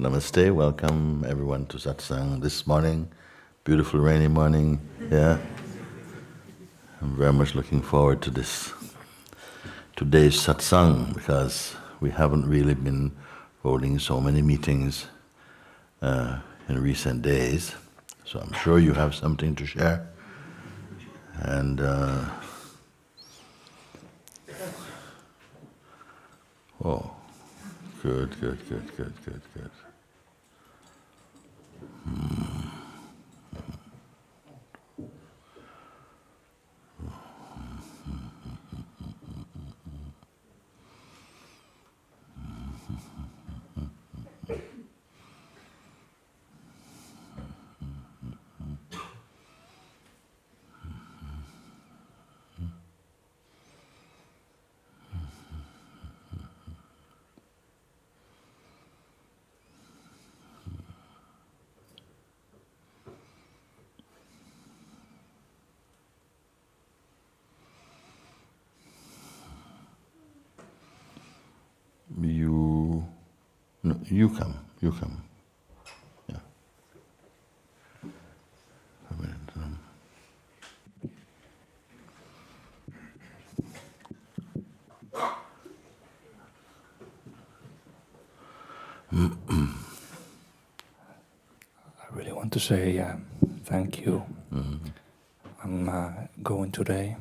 Namaste, welcome everyone to Satsang this morning. Beautiful rainy morning, yeah. I'm very much looking forward to today's Satsang because we haven't really been holding so many meetings in recent days. So I'm sure you have something to share. And oh, good. You come. Yeah. A minute. I really want to say thank you. Mm-hmm. I'm going today.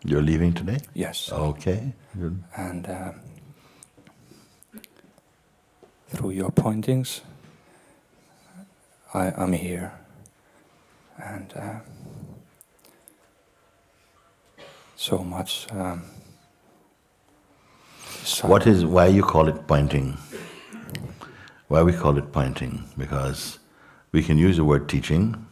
You're leaving today? Yes. Okay, good. And through your pointings, I'm here. And so much. Why you call it pointing? Why we call it pointing? Because we can use the word teaching.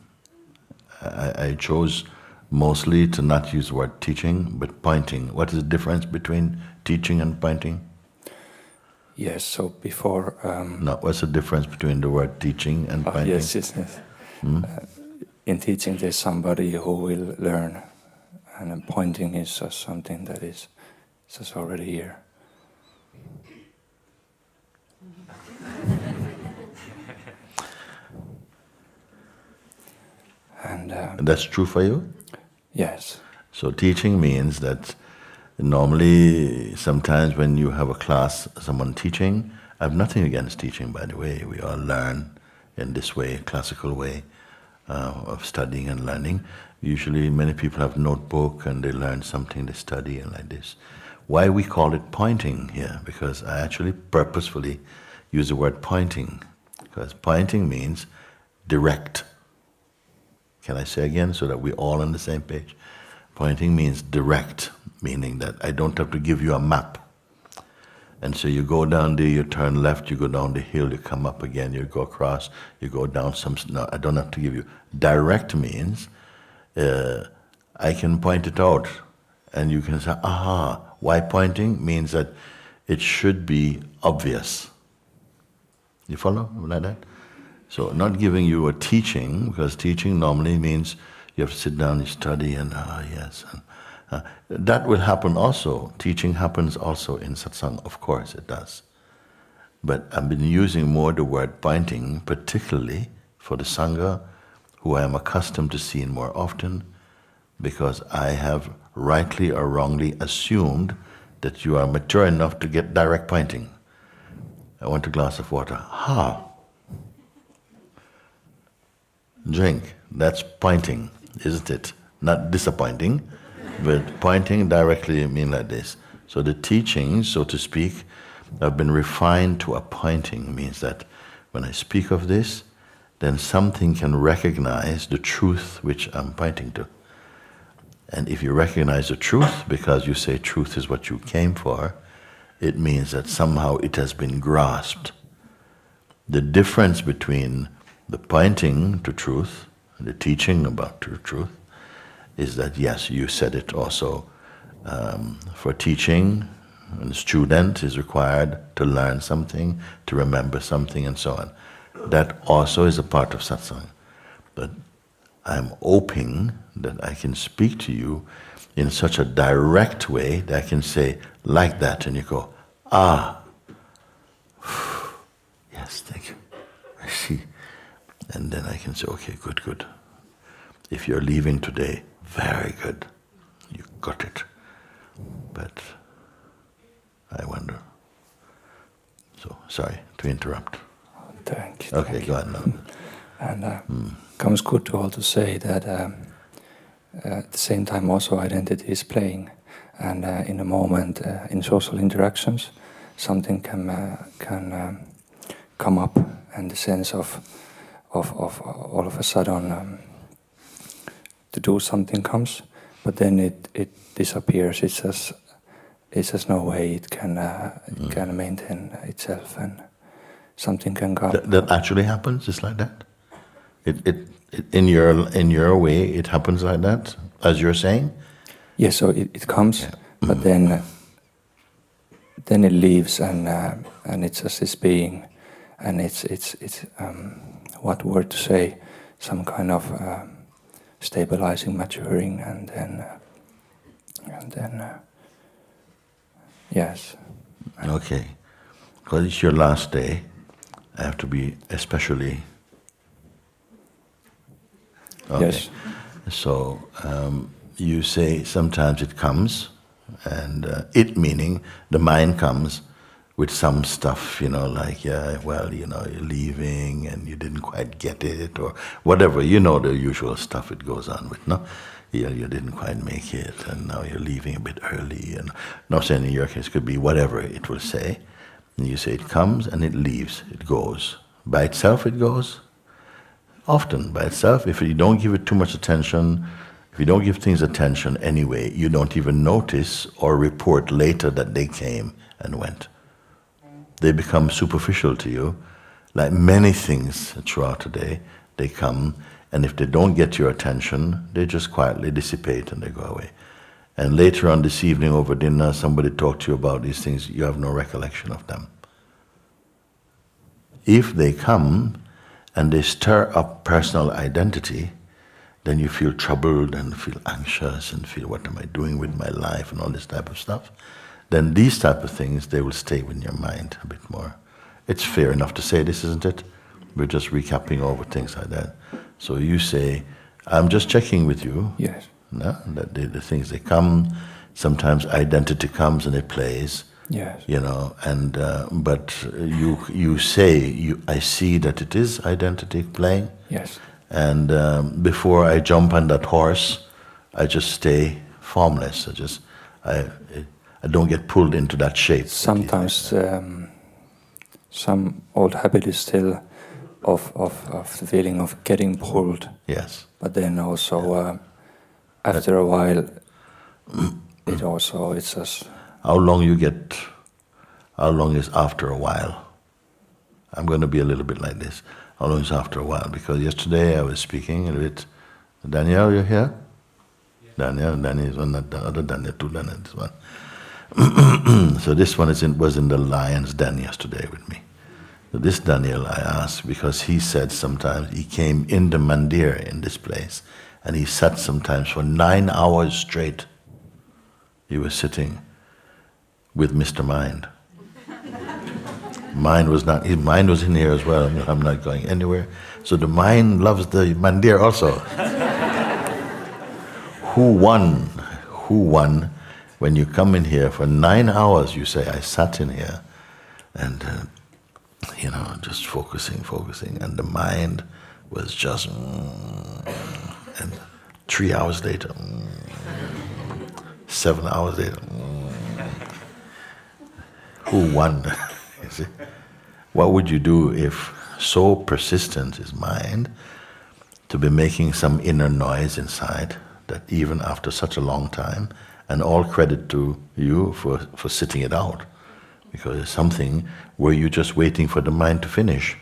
I chose mostly to not use the word teaching, but pointing. What is the difference between teaching and pointing? Yes, so before... No, what's the difference between the word teaching and pointing? Yes. In teaching there's somebody who will learn, and then pointing is just something that is just already here. And that's true for you? Yes. So teaching means that normally, sometimes when you have a class, someone teaching, I have nothing against teaching, by the way. We all learn in this way, classical way of studying and learning. Usually many people have notebook and they learn something, they study and like this. Why we call it pointing here? Because I actually purposefully use the word pointing. Because pointing means direct. Can I say again so that we're all on the same page? Pointing means direct, meaning that I don't have to give you a map. And so you go down there, you turn left, you go down the hill, you come up again, you go across, you go down some... No, I don't have to give you. Direct means I can point it out. And you can say, aha. Why pointing? Means that it should be obvious. You follow like that? So not giving you a teaching, because teaching normally means you have to sit down and study and yes. And, that will happen also. Teaching happens also in satsang, of course it does. But I've been using more the word pointing, particularly for the sangha, who I am accustomed to seeing more often, because I have rightly or wrongly assumed that you are mature enough to get direct pointing. I want a glass of water. Drink. That's pointing, isn't it? Not disappointing, but pointing directly mean like this. So the teachings, so to speak, have been refined to a pointing. Means that when I speak of this, then something can recognize the truth which I'm pointing to. And if you recognize the truth, because you say truth is what you came for, it means that somehow it has been grasped. The difference between the pointing to truth and the teaching about truth is that, yes, you said it also, for teaching, a student is required to learn something, to remember something, and so on. That also is a part of satsang. But I'm hoping that I can speak to you in such a direct way that I can say, like that, and you go, ah, yes. Yes, thank you. I see. And then I can say, okay, good, good. If you're leaving today, very good. You got it. But I wonder. So, sorry to interrupt. Thank you. Okay, thank go you. ahead now. And comes good to also say that at the same time also identity is playing, and in a moment in social interactions, something can come up, and the sense of all of a sudden to do something comes, but then it disappears. It's just no way it can maintain itself, and something can come. That actually happens, just like that? It in your way, it happens like that, as you're saying? Yes, so it comes, but then it leaves, and it's just this being, and it's what word to say, some kind of stabilizing, maturing, and then yes. Okay. Because it's your last day, I have to be especially... Okay. Yes. So, you say sometimes it comes, and it meaning the mind comes with some stuff, like, yeah, well, you're leaving and you didn't quite get it, or whatever, the usual stuff it goes on with, no? You didn't quite make it, and now you're leaving a bit early, and not saying in your case, it could be whatever it will say. And you say it comes and it leaves, it goes. By itself it goes. Often by itself, if you don't give it too much attention, if you don't give things attention anyway, you don't even notice or report later that they came and went. They become superficial to you. Like many things throughout the day, they come, and if they don't get your attention, they just quietly dissipate and they go away. And later on this evening over dinner, somebody talked to you about these things, you have no recollection of them. If they come and they stir up personal identity, then you feel troubled and feel anxious and feel, what am I doing with my life and all this type of stuff. Then these type of things, they will stay in your mind a bit more. It's fair enough to say this, isn't it? We're just recapping over things like that. So you say, I'm just checking with you. Yes. No? That the things, they come, sometimes identity comes and it plays. Yes. And but you say, I see that it is identity playing. Yes. And before I jump on that horse, I just stay formless. I don't get pulled into that shape. Sometimes some old habit is still of the feeling of getting pulled. Yes. But then also after a while, it's just... How long is after a while? I'm going to be a little bit like this. How long is after a while? Because yesterday I was speaking with Daniel, you're here? Yeah. Daniel is one, not the other Daniel, two Daniel, this one. So this one was in the lion's den yesterday with me. So this Daniel I asked, because he said sometimes he came in the mandir in this place, and he sat sometimes for 9 hours straight. He was sitting with Mr. Mind. His mind was in here as well. I'm not going anywhere. So the mind loves the mandir also. Who won when you come in here for 9 hours, you say, I sat in here and, just focusing, and the mind was just, and 3 hours later, 7 hours later, who won? You see? What would you do if so persistent is mind to be making some inner noise inside that even after such a long time, and all credit to you for sitting it out, because it's something where you're just waiting for the mind to finish.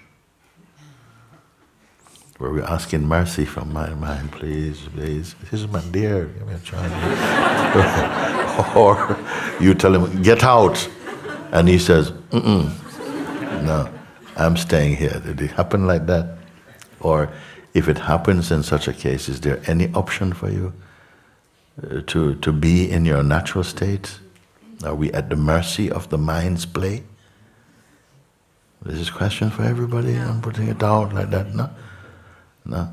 Where we're asking mercy from my mind, please, this is my dear, give me a chance. Or you tell him, get out, and he says, no, I'm staying here. Did it happen like that? Or if it happens in such a case, is there any option for you to be in your natural state? Are we at the mercy of the mind's play? This is a question for everybody. I'm putting it out like that. No? No.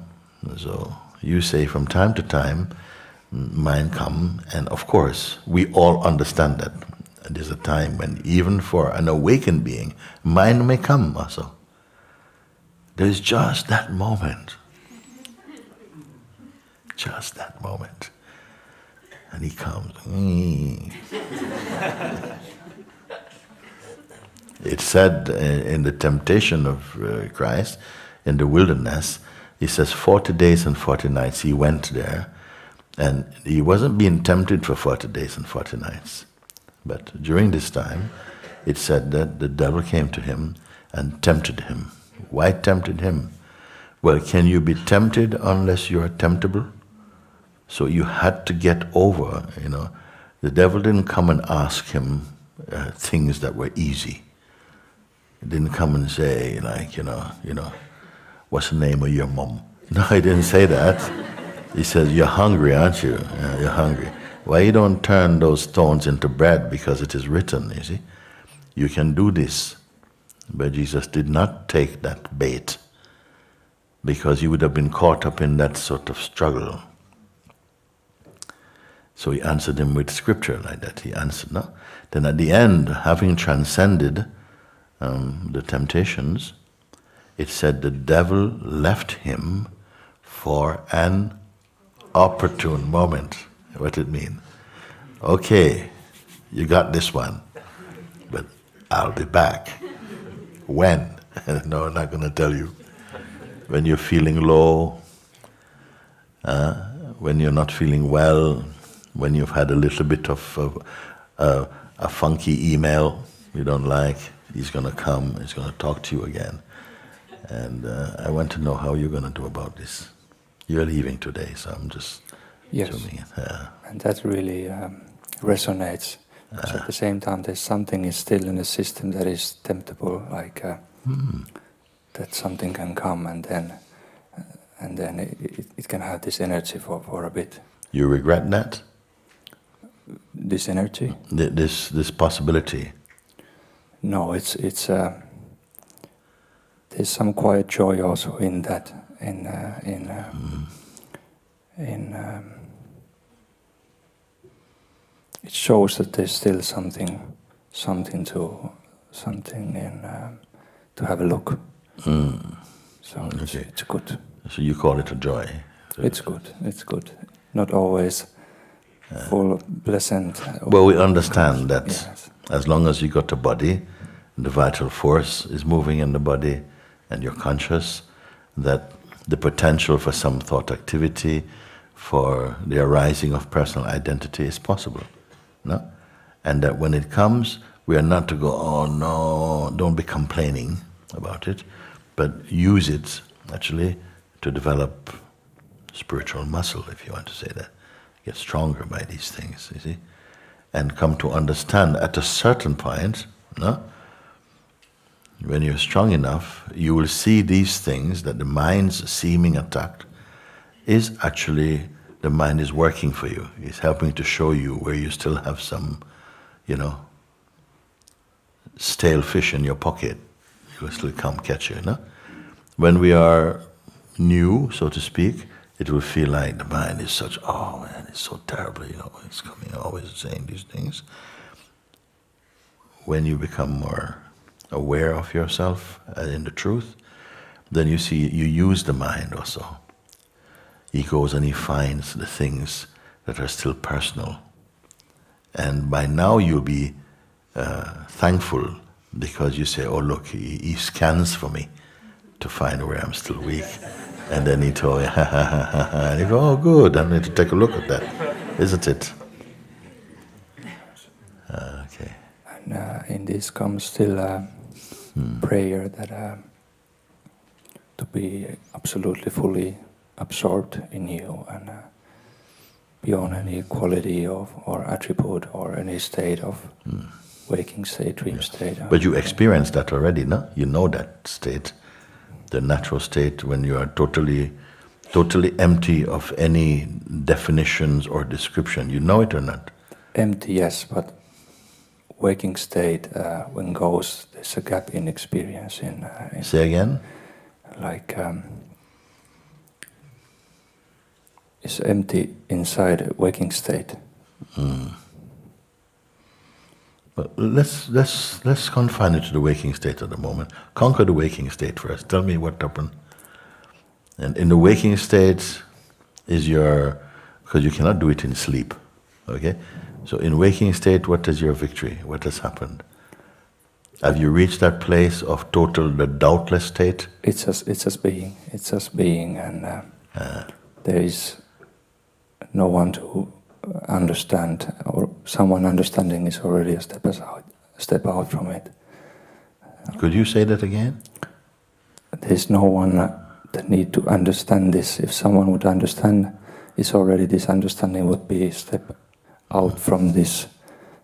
So you say from time to time, mind come, and of course, we all understand that. There's a time when even for an awakened being, mind may come also. There's just that moment. Just that moment. And he comes. It's said in the temptation of Christ, in the wilderness, he says 40 days and 40 nights he went there, and he wasn't being tempted for 40 days and 40 nights. But during this time, it said that the devil came to him and tempted him. Why tempted him? Well, can you be tempted unless you are temptable? So you had to get over, The devil didn't come and ask him things that were easy. He didn't come and say, what's the name of your mom? No, he didn't say that. He says, you're hungry, aren't you? Yeah, you're hungry. Why you don't turn those stones into bread? Because it is written, you see. You can do this. But Jesus did not take that bait, because he would have been caught up in that sort of struggle. So he answered him with scripture like that. He answered, no? Then at the end, having transcended the temptations, it said the devil left him for an opportune moment. What it mean? Okay, you got this one, but I'll be back. When? No, I'm not going to tell you. When you're feeling low, when you're not feeling well, when you've had a little bit of a funky email you don't like, he's going to come, he's going to talk to you again. And I want to know how you're going to do about this. You're leaving today, so I'm just assuming it. And that really resonates. Because at the same time, there's something is still in the system that is temptable, like that something can come and then it can have this energy for a bit. You regret that? This energy? This possibility? No, it's there's some quiet joy also in that. It shows that there's still something to have a look. So it's good. So you call it a joy? It's good. Not always full, pleasant. Well, we understand that yes. As long as you got a body, the vital force is moving in the body, and you're conscious, that the potential for some thought activity, for the arising of personal identity is possible. No? And that when it comes, we are not to go, oh no, don't be complaining about it, but use it actually to develop spiritual muscle, if you want to say that. Get stronger by these things, you see, and come to understand at a certain point, no? When you're strong enough, you will see these things, that the mind's seeming attack is actually, the mind is working for you. It's helping to show you where you still have some, stale fish in your pocket. It will still come catch you, no? When we are new, so to speak, it will feel like the mind is such, oh man, it's so terrible, it's coming, always saying these things. When you become more aware of yourself in the truth, then you see, you use the mind also. He goes and he finds the things that are still personal. And by now you'll be thankful, because you say, oh look, he scans for me to find where I'm still weak. And then he told you, ha ha ha ha ha. And you go, oh good, I need to take a look at that, isn't it? Okay. And in this comes still prayer that to be absolutely fully absorbed in you and beyond any quality of or attribute or any state of waking state, dream state. But you experience that already, no? You know that state, the natural state when you are totally empty of any definitions or description. You know it or not? Empty, yes, but waking state, when goes, there's a gap in experience. Say again? Like, it's empty inside a waking state. But let's confine it to the waking state at the moment. Conquer the waking state first. Tell me what happened. And in the waking state is your, because you cannot do it in sleep, okay? So in waking state, what is your victory? What has happened? Have you reached that place of total, the doubtless state? It's just being. It's just being, and there is no one to understand, or someone understanding is already a step out from it. Could you say that again? There's no one that need to understand this. If someone would understand, it's already, this understanding would be a step out from this.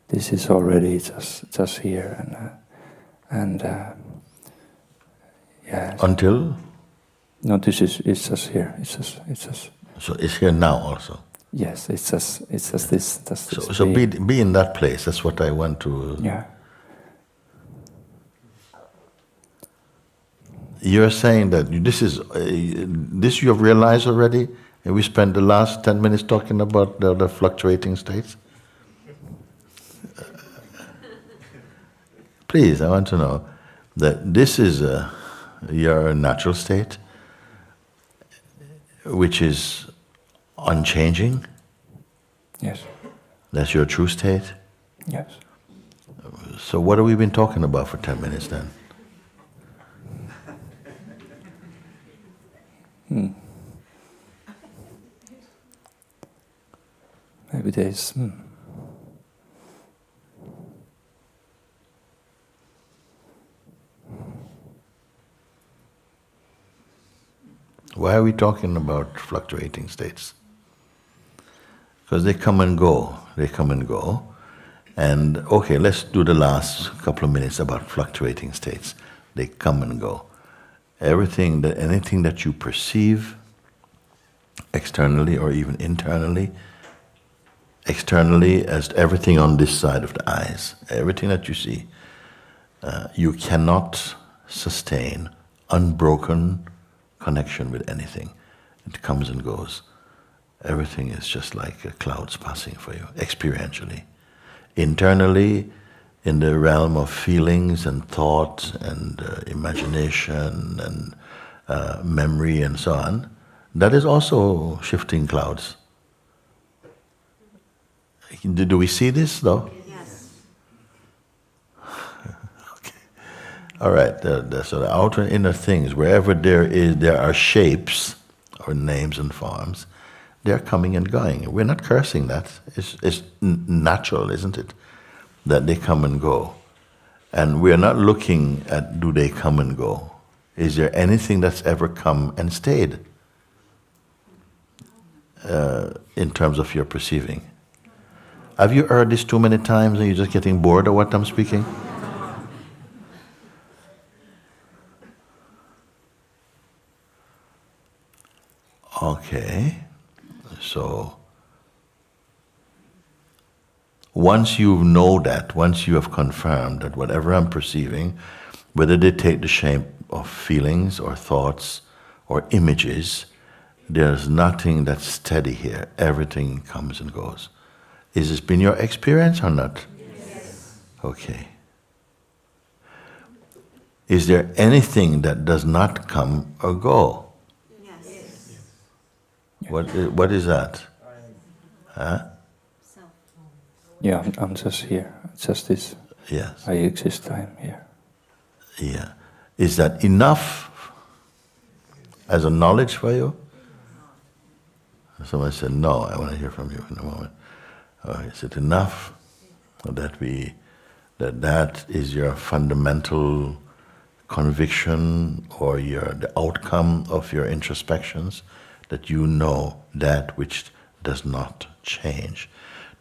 This is already just here, and yeah. Until? No, it's just here. It's just. So it's here now also. Yes, it's just this. Just this So be in that place. That's what I want to. Yeah. You're saying that this you have realized already, and we spent the last 10 minutes talking about the fluctuating states. Please, I want to know that this is your natural state, which is unchanging. Yes. That's your true state. Yes. So what have we been talking about for 10 minutes then? Maybe there's. Why are we talking about fluctuating states? Because they come and go. They come and go. And okay, let's do the last couple of minutes about fluctuating states. They come and go. Anything that you perceive externally or even internally, externally as everything on this side of the eyes, everything that you see, you cannot sustain unbroken connection with anything. It comes and goes. Everything is just like clouds passing for you, experientially. Internally, in the realm of feelings and thought and imagination and memory and so on, that is also shifting clouds. Do we see this though? Yes. Okay. All right. So the outer and inner things, wherever there are shapes or names and forms, they're coming and going. We're not cursing that. It's natural, isn't it? That they come and go. And we're not looking at do they come and go. Is there anything that's ever come and stayed in terms of your perceiving? Have you heard this too many times and you're just getting bored of what I'm speaking? Okay. So, once you know that, once you have confirmed that whatever I'm perceiving, whether they take the shape of feelings or thoughts or images, there's nothing that's steady here. Everything comes and goes. Is this been your experience or not? Yes. Okay. Is there anything that does not come or go? Yes. What is that? Huh? Self. Yeah, I'm just here. It's just this. Yes. I exist. I'm here. Yeah. Is that enough as a knowledge for you? Someone said, no, I want to hear from you in a moment. Is it enough that is your fundamental conviction or the outcome of your introspections, that you know that which does not change?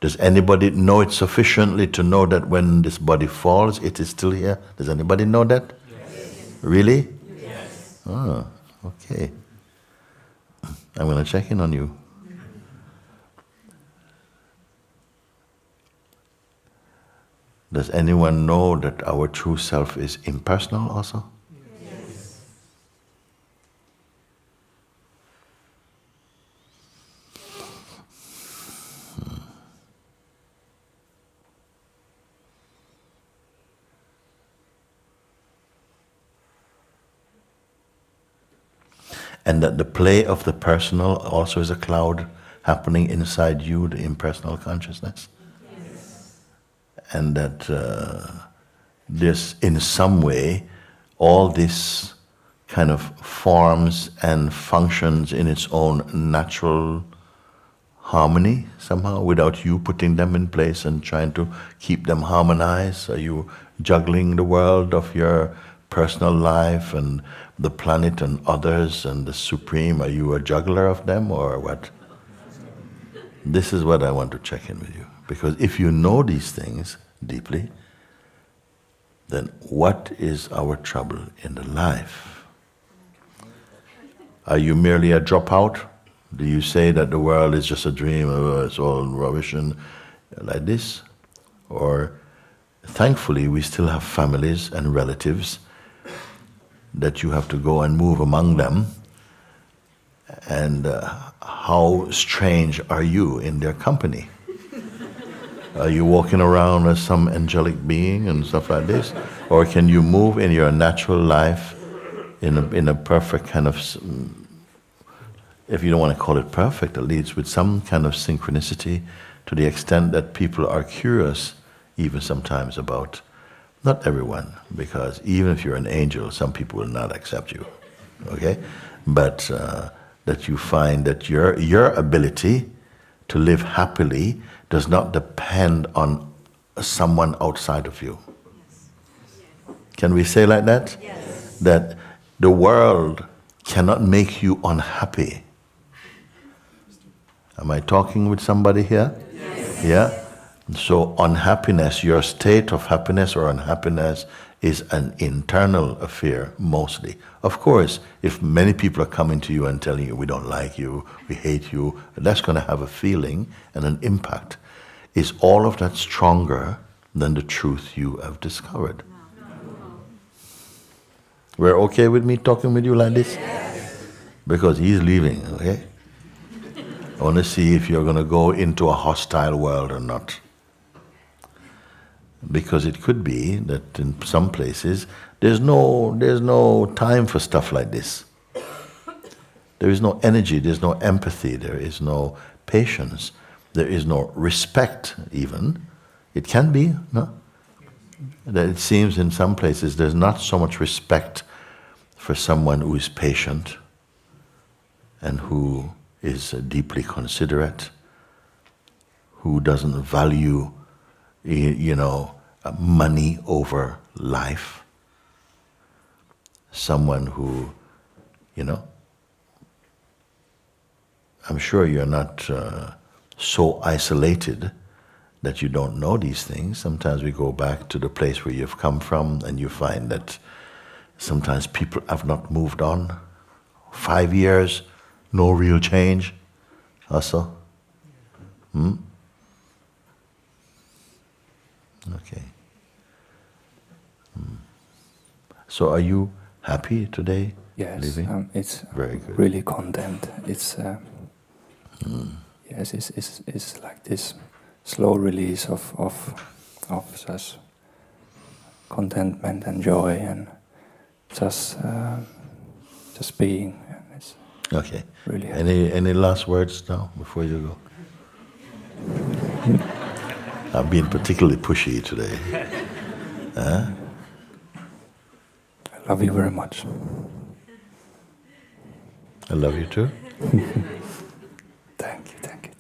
Does anybody know it sufficiently to know that when this body falls, it is still here? Does anybody know that? Yes. Really? Yes. Oh, okay. I'm going to check in on you. Does anyone know that our true self is impersonal also? Yes. And that the play of the personal also is a cloud happening inside you, the impersonal consciousness? Yes. And that this, in some way, all this kind of forms and functions in its own natural harmony somehow, without you putting them in place and trying to keep them harmonized? Are you juggling the world of your personal life and the planet and others and the Supreme? Are you a juggler of them or what? This is what I want to check in with you. Because if you know these things deeply, then what is our trouble in the life? Are you merely a dropout? Do you say that the world is just a dream, it's all rubbish and like this? Or thankfully we still have families and relatives that you have to go and move among them, and how strange are you in their company? Are you walking around as some angelic being and stuff like this? Or can you move in your natural life in a perfect kind of, if you don't want to call it perfect, at least with some kind of synchronicity, to the extent that people are curious even sometimes about, not everyone, because even if you're an angel, some people will not accept you, okay? But that you find that your ability to live happily does not depend on someone outside of you. Can we say like that? Yes. That the world cannot make you unhappy. Am I talking with somebody here? Yes. Yeah? So unhappiness, your state of happiness or unhappiness is an internal affair mostly. Of course, if many people are coming to you and telling you, we don't like you, we hate you, that's going to have a feeling and an impact. Is all of that stronger than the truth you have discovered? No. We're okay with me talking with you like this? Yes. Because he's leaving, okay? I want to see if you're going to go into a hostile world or not. Because it could be that in some places there's no time for stuff like this. There is no energy, there's no empathy, there is no patience, there is no respect even. It can be, no? That it seems in some places there's not so much respect for someone who is patient and who is deeply considerate, who doesn't value, money over life. Someone who, I'm sure you're not so isolated that you don't know these things. Sometimes we go back to the place where you've come from and you find that sometimes people have not moved on. 5 years, no real change. Also? Okay. So are you happy today? Yes, living? it's Very good. really content. It's yes, it's like this slow release of such contentment and joy and just being. It's Okay. really happy. Any last words now before you go? I'm being particularly pushy today. Huh? I love you very much. I love you too. Thank you.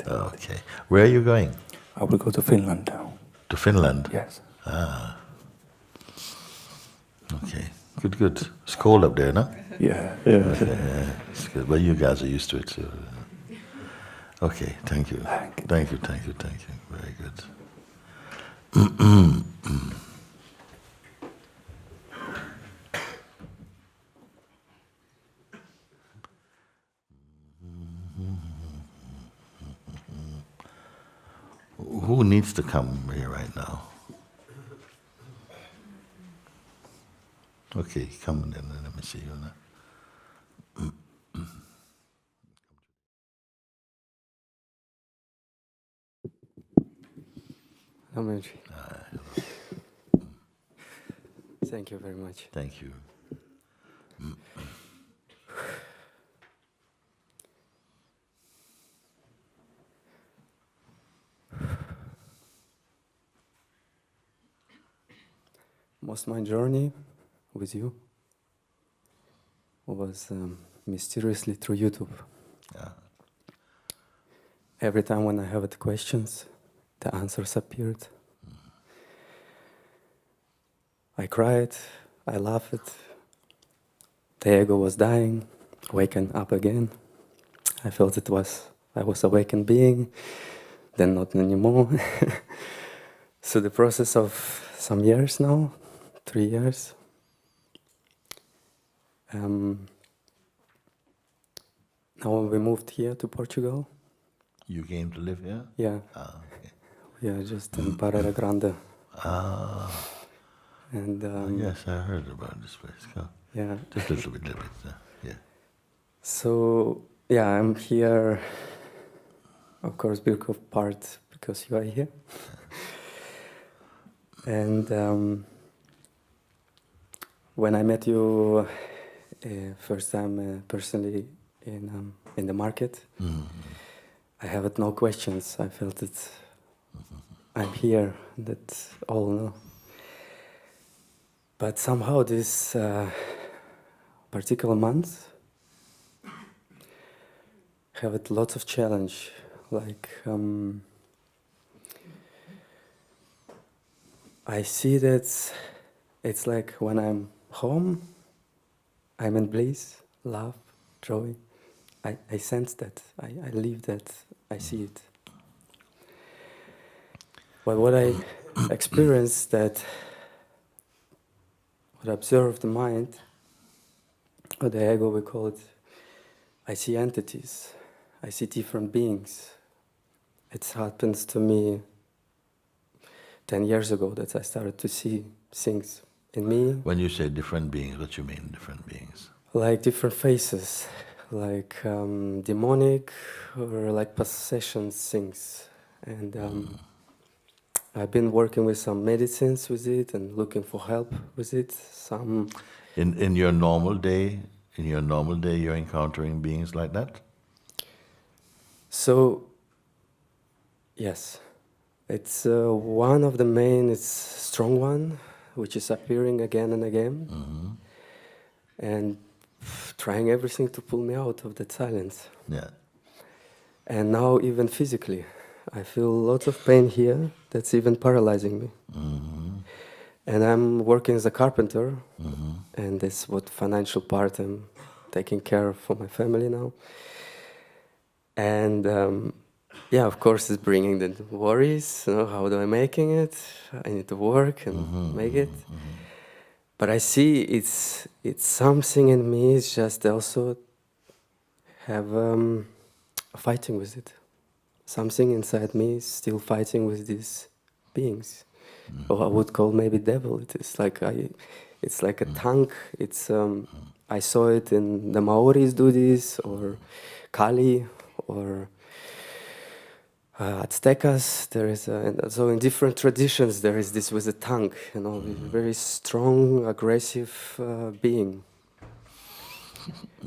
Okay. Where are you going? I will go to Finland now. To Finland? Yes. Okay. Good. It's cold up there, no? Yeah. It's good. But you guys are used to it too. Okay, thank you. Thank you. Thank you. Very good. Who needs to come here right now? Okay, come and then let me see you now. Mooji. Thank you very much. Thank you. Most of my journey with you was mysteriously through YouTube. Yeah. Every time when I had questions, the answers appeared. I cried, I laughed. The ego was dying, waking up again. I felt I was awakened being, then not anymore. So the process of some years now, 3 years. Now we moved here to Portugal. You came to live here? Yeah, Ah, okay. we are just in Parada Grande. Ah, And yes, I heard about this place. Come. yeah, Just a little bit. Yeah. so yeah, I'm here, of course, big of part because you are here. And when I met you first time personally in the market, I had no questions. I felt that I'm here, that all know. But somehow this particular month have lots of challenge. Like I see that it's like when I'm home, I'm in bliss, love, joy. I sense that, I live that, I see it. But what I experience that, what I observe the mind, or the ego we call it, I see entities, I see different beings. It happens to me 10 years ago that I started to see things in me. When you say different beings, what you mean different beings? Like different faces, like demonic or like possession things. And I've been working with some medicines with it and looking for help with it. Some In your normal day, you're encountering beings like that? So, yes, it's one of the main, it's strong one, which is appearing again and again, and trying everything to pull me out of that silence. Yeah. And now even physically, I feel lots of pain here that's even paralyzing me. And I'm working as a carpenter, and that's what financial part I'm taking care of for my family now. And yeah, of course, it's bringing the worries. How do I making it? I need to work and make it. But I see it's something in me. It's just also have fighting with it. Something inside me is still fighting with these beings, or I would call maybe devil. It's like a tank. It's I saw it in the Maoris do this, or Kali, or Aztecas. There is so in different traditions there is this with a tank, very strong, aggressive being.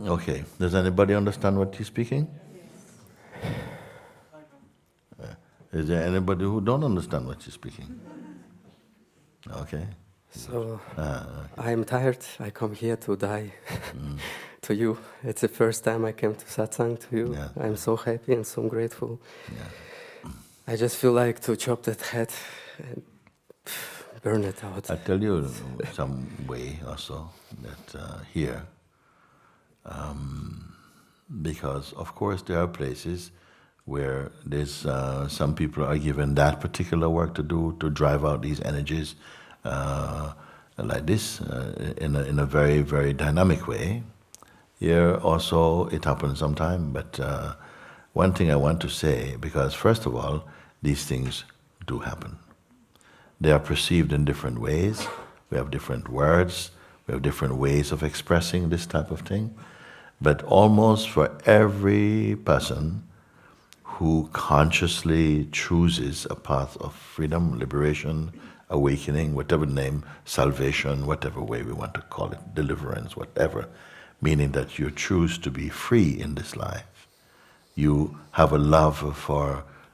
Okay. Does anybody understand what you're speaking? Is there anybody who don't understand what you're speaking? Okay. So Okay. I'm tired. I come here to die to you. It's the first time I came to Satsang to you. Yeah. I'm so happy and so grateful. Yeah. I just feel like to chop that head and burn it out. I tell you some way also that here, because of course there are places where there's some people are given that particular work to do to drive out these energies like this in a very, very dynamic way. Here also it happens sometime, but one thing I want to say, because first of all, these things do happen. They are perceived in different ways. We have different words. We have different ways of expressing this type of thing. But almost for every person who consciously chooses a path of freedom, liberation, awakening, whatever name, salvation, whatever way we want to call it, deliverance, whatever, meaning that you choose to be free in this life. You have a love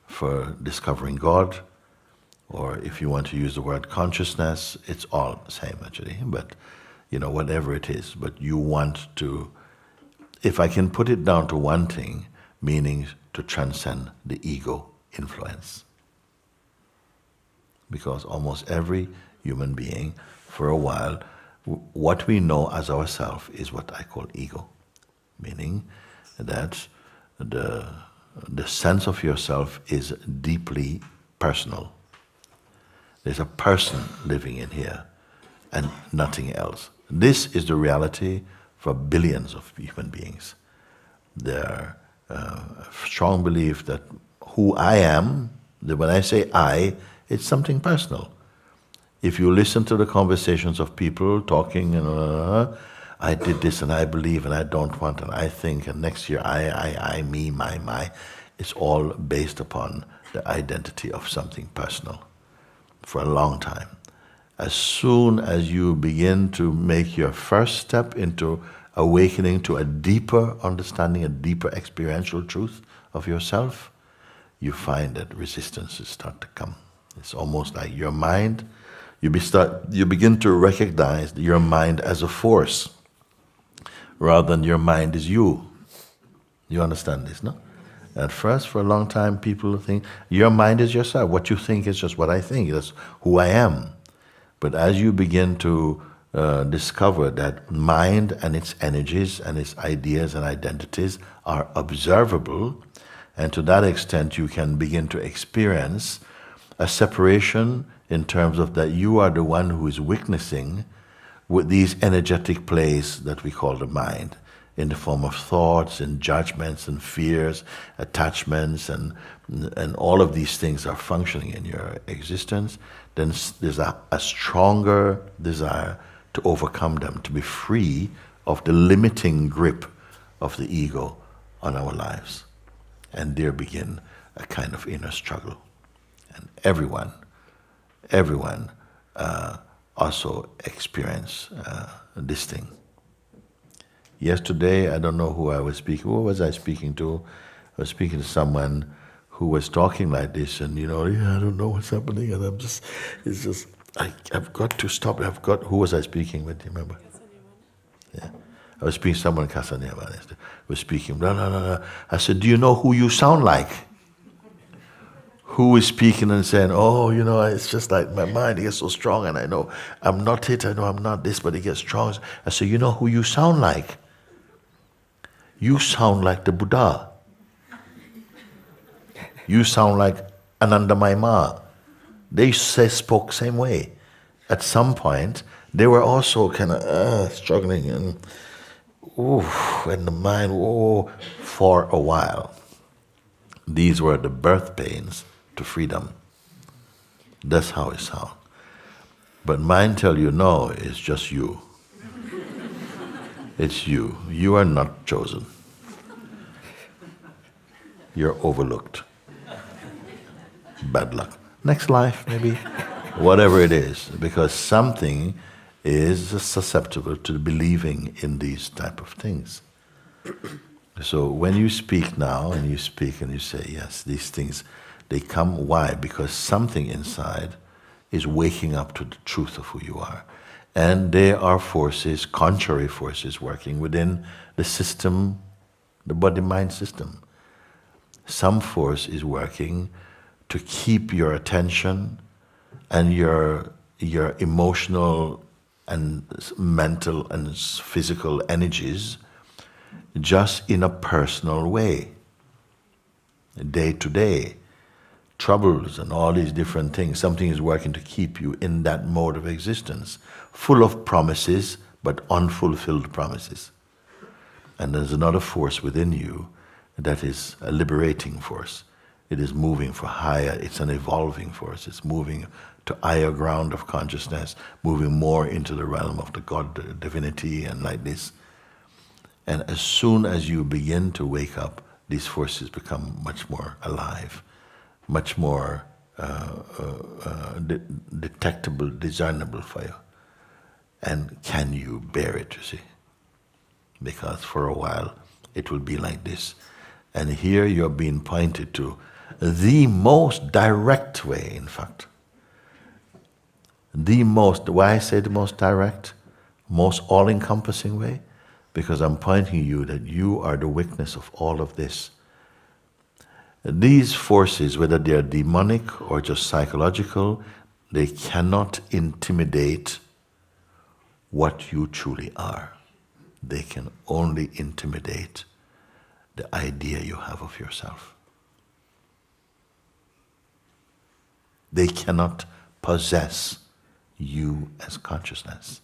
for discovering God, or if you want to use the word consciousness, it's all the same actually, but whatever it is, but you want to, if I can put it down to one thing, meaning to transcend the ego influence. Because almost every human being, for a while, what we know as ourself is what I call ego. Meaning that the sense of yourself is deeply personal. There's a person living in here and nothing else. This is the reality for billions of human beings. Their strong belief that who I am, that when I say I, it's something personal. If you listen to the conversations of people talking, I did this and I believe and I don't want and I think and next year I, me, my, it's all based upon the identity of something personal for a long time. As soon as you begin to make your first step into awakening to a deeper understanding, a deeper experiential truth of yourself, you find that resistances start to come. It's almost like your mind, you begin to recognize your mind as a force, rather than your mind is you. You understand this, no? At first, for a long time, people think, your mind is yourself. What you think is just what I think. That's who I am. But as you begin to discover that mind and its energies and its ideas and identities are observable, and to that extent you can begin to experience a separation in terms of that you are the one who is witnessing with these energetic plays that we call the mind, in the form of thoughts and judgments and fears, attachments, and all of these things are functioning in your existence, then there's a stronger desire to overcome them, to be free of the limiting grip of the ego on our lives. And there begin a kind of inner struggle. And everyone also experience this thing. Yesterday, I don't know who I was speaking. Who was I speaking to? I was speaking to someone who was talking like this, and I don't know what's happening, and I've got to stop. Who was I speaking with? Do you remember? Yeah, I was speaking to someone in Casaneva. I was speaking. Blah, blah, blah, blah. I said, "Do you know who you sound like?" Who is speaking and saying, "Oh, it's just like my mind gets so strong, and I know I'm not it. I know I'm not this, but it gets strong." I said, "You know who you sound like? You sound like the Buddha. You sound like Anandamayi Ma. They spoke same way. At some point, they were also kind of struggling and the mind, for a while. These were the birth pains to freedom. That's how it sounds. But mind tell you, no, it's just you. It's you. You are not chosen. You're overlooked. Bad luck. Next life, maybe. Whatever it is. Because something is susceptible to believing in these type of things. So when you speak now, and you speak and you say, yes, these things, they come. Why? Because something inside is waking up to the truth of who you are. And there are forces, contrary forces, working within the system, the body-mind system. Some force is working to keep your attention and your emotional and mental and physical energies just in a personal way, day to day. Troubles and all these different things, something is working to keep you in that mode of existence, full of promises, but unfulfilled promises. And there's another force within you that is a liberating force. It is moving for higher, it's an evolving force, it's moving to higher ground of consciousness, moving more into the realm of the God, the divinity, and like this. And as soon as you begin to wake up, these forces become much more alive, much more detectable, discernible for you. And can you bear it, you see? Because for a while it will be like this. And here you're being pointed to the most direct way, in fact. The most, why I say the most direct, most all-encompassing way? Because I'm pointing you that you are the witness of all of this. These forces, whether they are demonic or just psychological, they cannot intimidate what you truly are. They can only intimidate the idea you have of yourself. They cannot possess you as consciousness,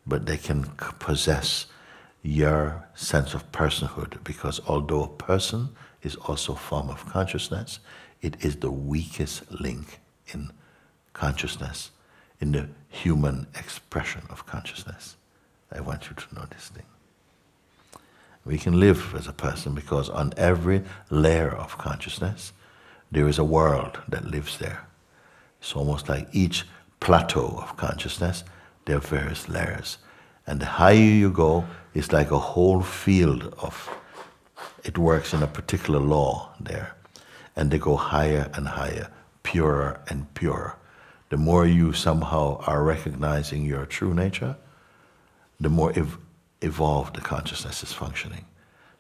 but they can possess your sense of personhood, because although a person is also a form of consciousness, it is the weakest link in consciousness, in the human expression of consciousness. I want you to know this thing. We can live as a person because on every layer of consciousness, there is a world that lives there. It's almost like each plateau of consciousness, there are various layers. And the higher you go, it's like a whole field of, it works in a particular law there. And they go higher and higher, purer and purer. The more you somehow are recognizing your true nature, the more evolved the consciousness is functioning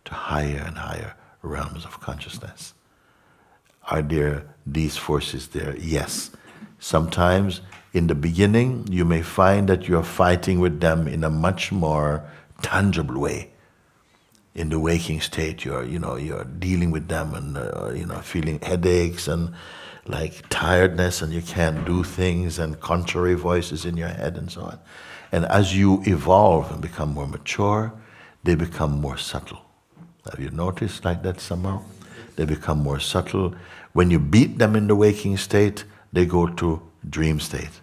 to higher and higher realms of consciousness. Are there these forces there? Yes. Sometimes in the beginning you may find that you're fighting with them in a much more tangible way. In the waking state, you're dealing with them and feeling headaches and like tiredness, and you can't do things, and contrary voices in your head and so on. And as you evolve and become more mature, they become more subtle. Have you noticed like that somehow? They become more subtle. When you beat them in the waking state, they go to dream state.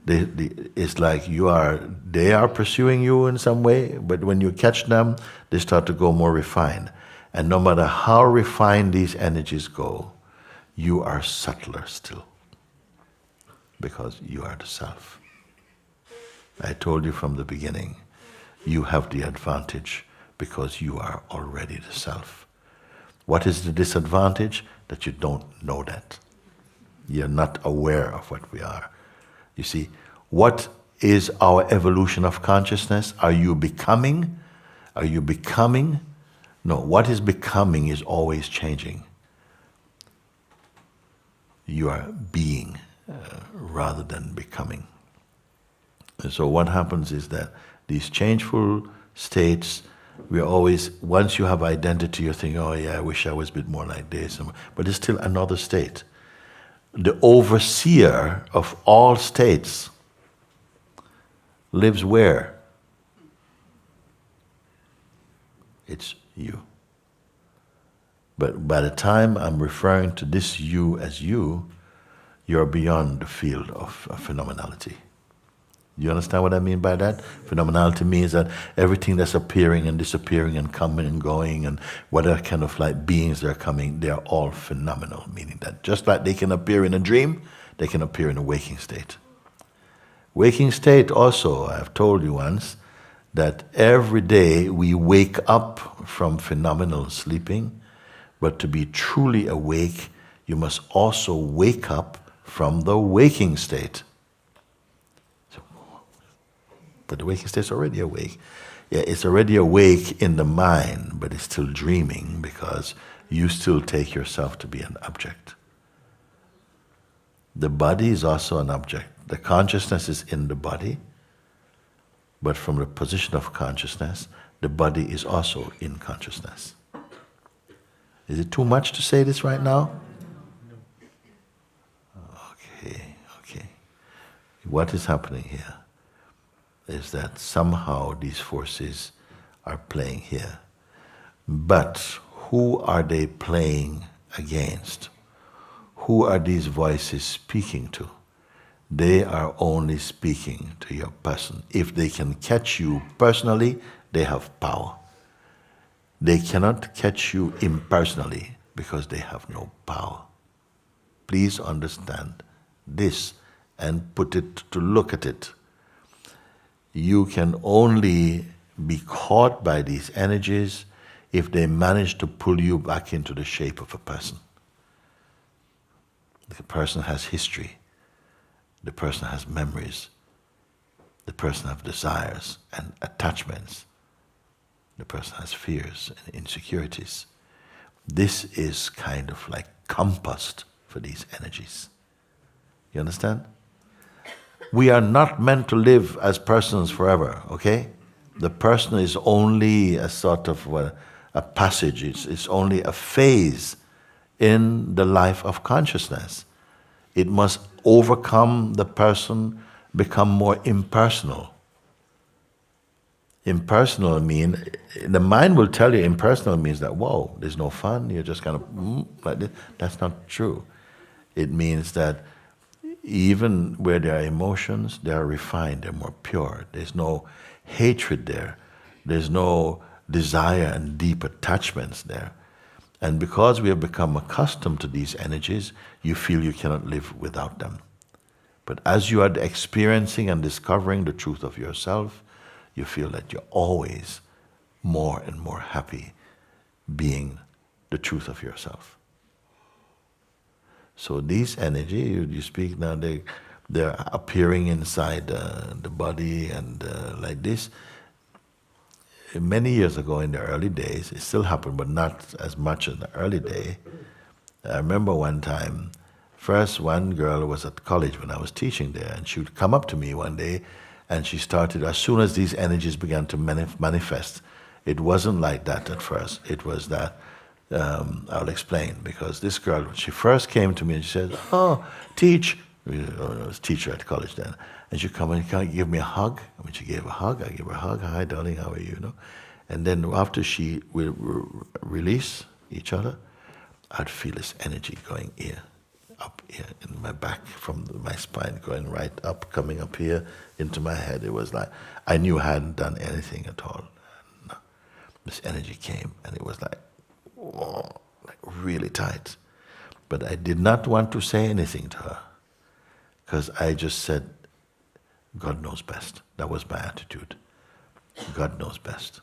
It's like they are pursuing you in some way, but when you catch them, they start to go more refined. And no matter how refined these energies go, you are subtler still, because you are the self. I told you from the beginning, you have the advantage because you are already the self. What is the disadvantage? That you don't know that. You're not aware of what we are. You see, what is our evolution of consciousness? Are you becoming? Are you becoming? No, what is becoming is always changing. You are being rather than becoming. And so what happens is that these changeful states, we are always, once you have identity, you think, oh yeah, I wish I was a bit more like this. But it's still another state. The overseer of all states lives where? It's you. But by the time I'm referring to this you as you're beyond the field of phenomenality. You understand what I mean by that? Phenomenality means that everything that's appearing and disappearing and coming and going and whatever kind of like beings that are coming, they are all phenomenal, meaning that just like they can appear in a dream, they can appear in a waking state. Waking state also, I've told you once, that every day we wake up from phenomenal sleeping, but to be truly awake, you must also wake up from the waking state. But the waking state is already awake. Yeah, it's already awake in the mind, but it's still dreaming because you still take yourself to be an object. The body is also an object. The consciousness is in the body, but from the position of consciousness, the body is also in consciousness. Is it too much to say this right now? Okay. What is happening here is that somehow these forces are playing here. But who are they playing against? Who are these voices speaking to? They are only speaking to your person. If they can catch you personally, they have power. They cannot catch you impersonally because they have no power. Please understand this and put it to look at it. You can only be caught by these energies if they manage to pull you back into the shape of a person. The person has history. The person has memories. The person has desires and attachments. The person has fears and insecurities. This is kind of like compost for these energies. You understand? We are not meant to live as persons forever, okay? The person is only a sort of a passage, it's only a phase in the life of consciousness. It must overcome the person, become more impersonal. Impersonal mean, the mind will tell you impersonal means that, whoa, there's no fun, you're just kind of like this. That's not true. It means that even where there are emotions, they are refined, they're more pure. There's no hatred there. There's no desire and deep attachments there. And because we have become accustomed to these energies, you feel you cannot live without them. But as you are experiencing and discovering the truth of yourself, you feel that you're always more and more happy being the truth of yourself. So these energy, you speak now, they're appearing inside the body and like this. Many years ago in the early days, it still happened, but not as much in the early day. I remember one time, first one girl was at college when I was teaching there, and she would come up to me one day, and she started, as soon as these energies began to manifest, it wasn't like that at first. It was that, I'll explain, because this girl, when she first came to me and she said, oh, teach, I was a teacher at college then, and she'd come and give me a hug. And when she gave a hug, I gave her a hug, hi darling, how are you, And then after she will release each other, I'd feel this energy going here, up here in my back, from my spine, going right up, coming up here into my head. It was like, I knew I hadn't done anything at all. No. This energy came, and it was like, whoa, like really tight. But I did not want to say anything to her, because I just said, God knows best. That was my attitude. God knows best.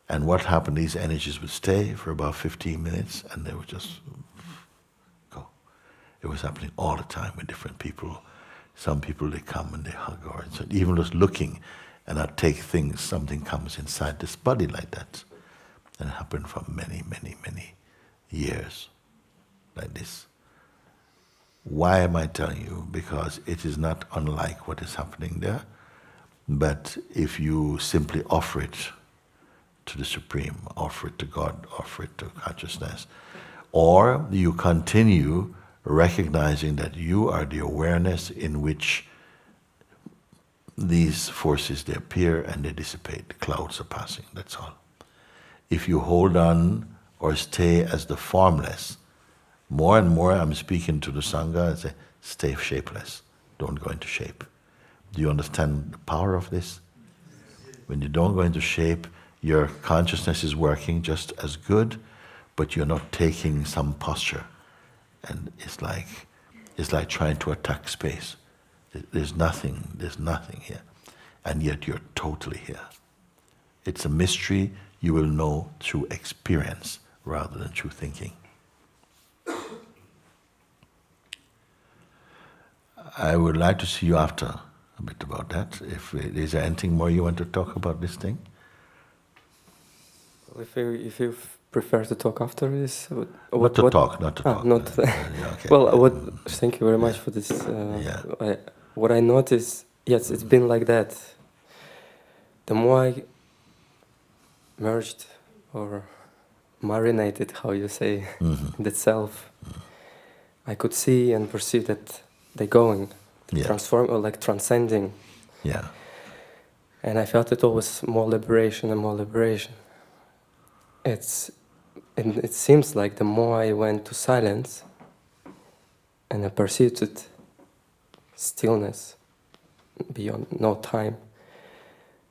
And what happened, these energies would stay for about 15 minutes, and they would just go. It was happening all the time with different people. Some people, they come and they hug, or so even just looking, and I'd take things, something comes inside this body like that. And it happened for many, many, many years like this. Why am I telling you? Because it is not unlike what is happening there, but if you simply offer it to the Supreme, offer it to God, offer it to consciousness, or you continue recognizing that you are the awareness in which these forces, they appear and they dissipate, the clouds are passing, that's all. If you hold on or stay as the formless, more and more I'm speaking to the Sangha and say, stay shapeless, don't go into shape. Do you understand the power of this? When you don't go into shape, your consciousness is working just as good, but you're not taking some posture. And it's like trying to attack space. There's nothing here. And yet you're totally here. It's a mystery you will know through experience rather than through thinking. I would like to see you after a bit about that. Is there anything more you want to talk about this thing? If you prefer to talk after this, Not to talk. Yeah, okay. Well, thank you very much for this. Yeah. What I noticed, yes, it's been like that. The more I merged or marinated, how you say, in that self, I could see and perceive that they're going, transform, or like transcending. Yeah. And I felt it always more liberation and more liberation. It seems like the more I went to silence and I perceived it stillness, beyond no time.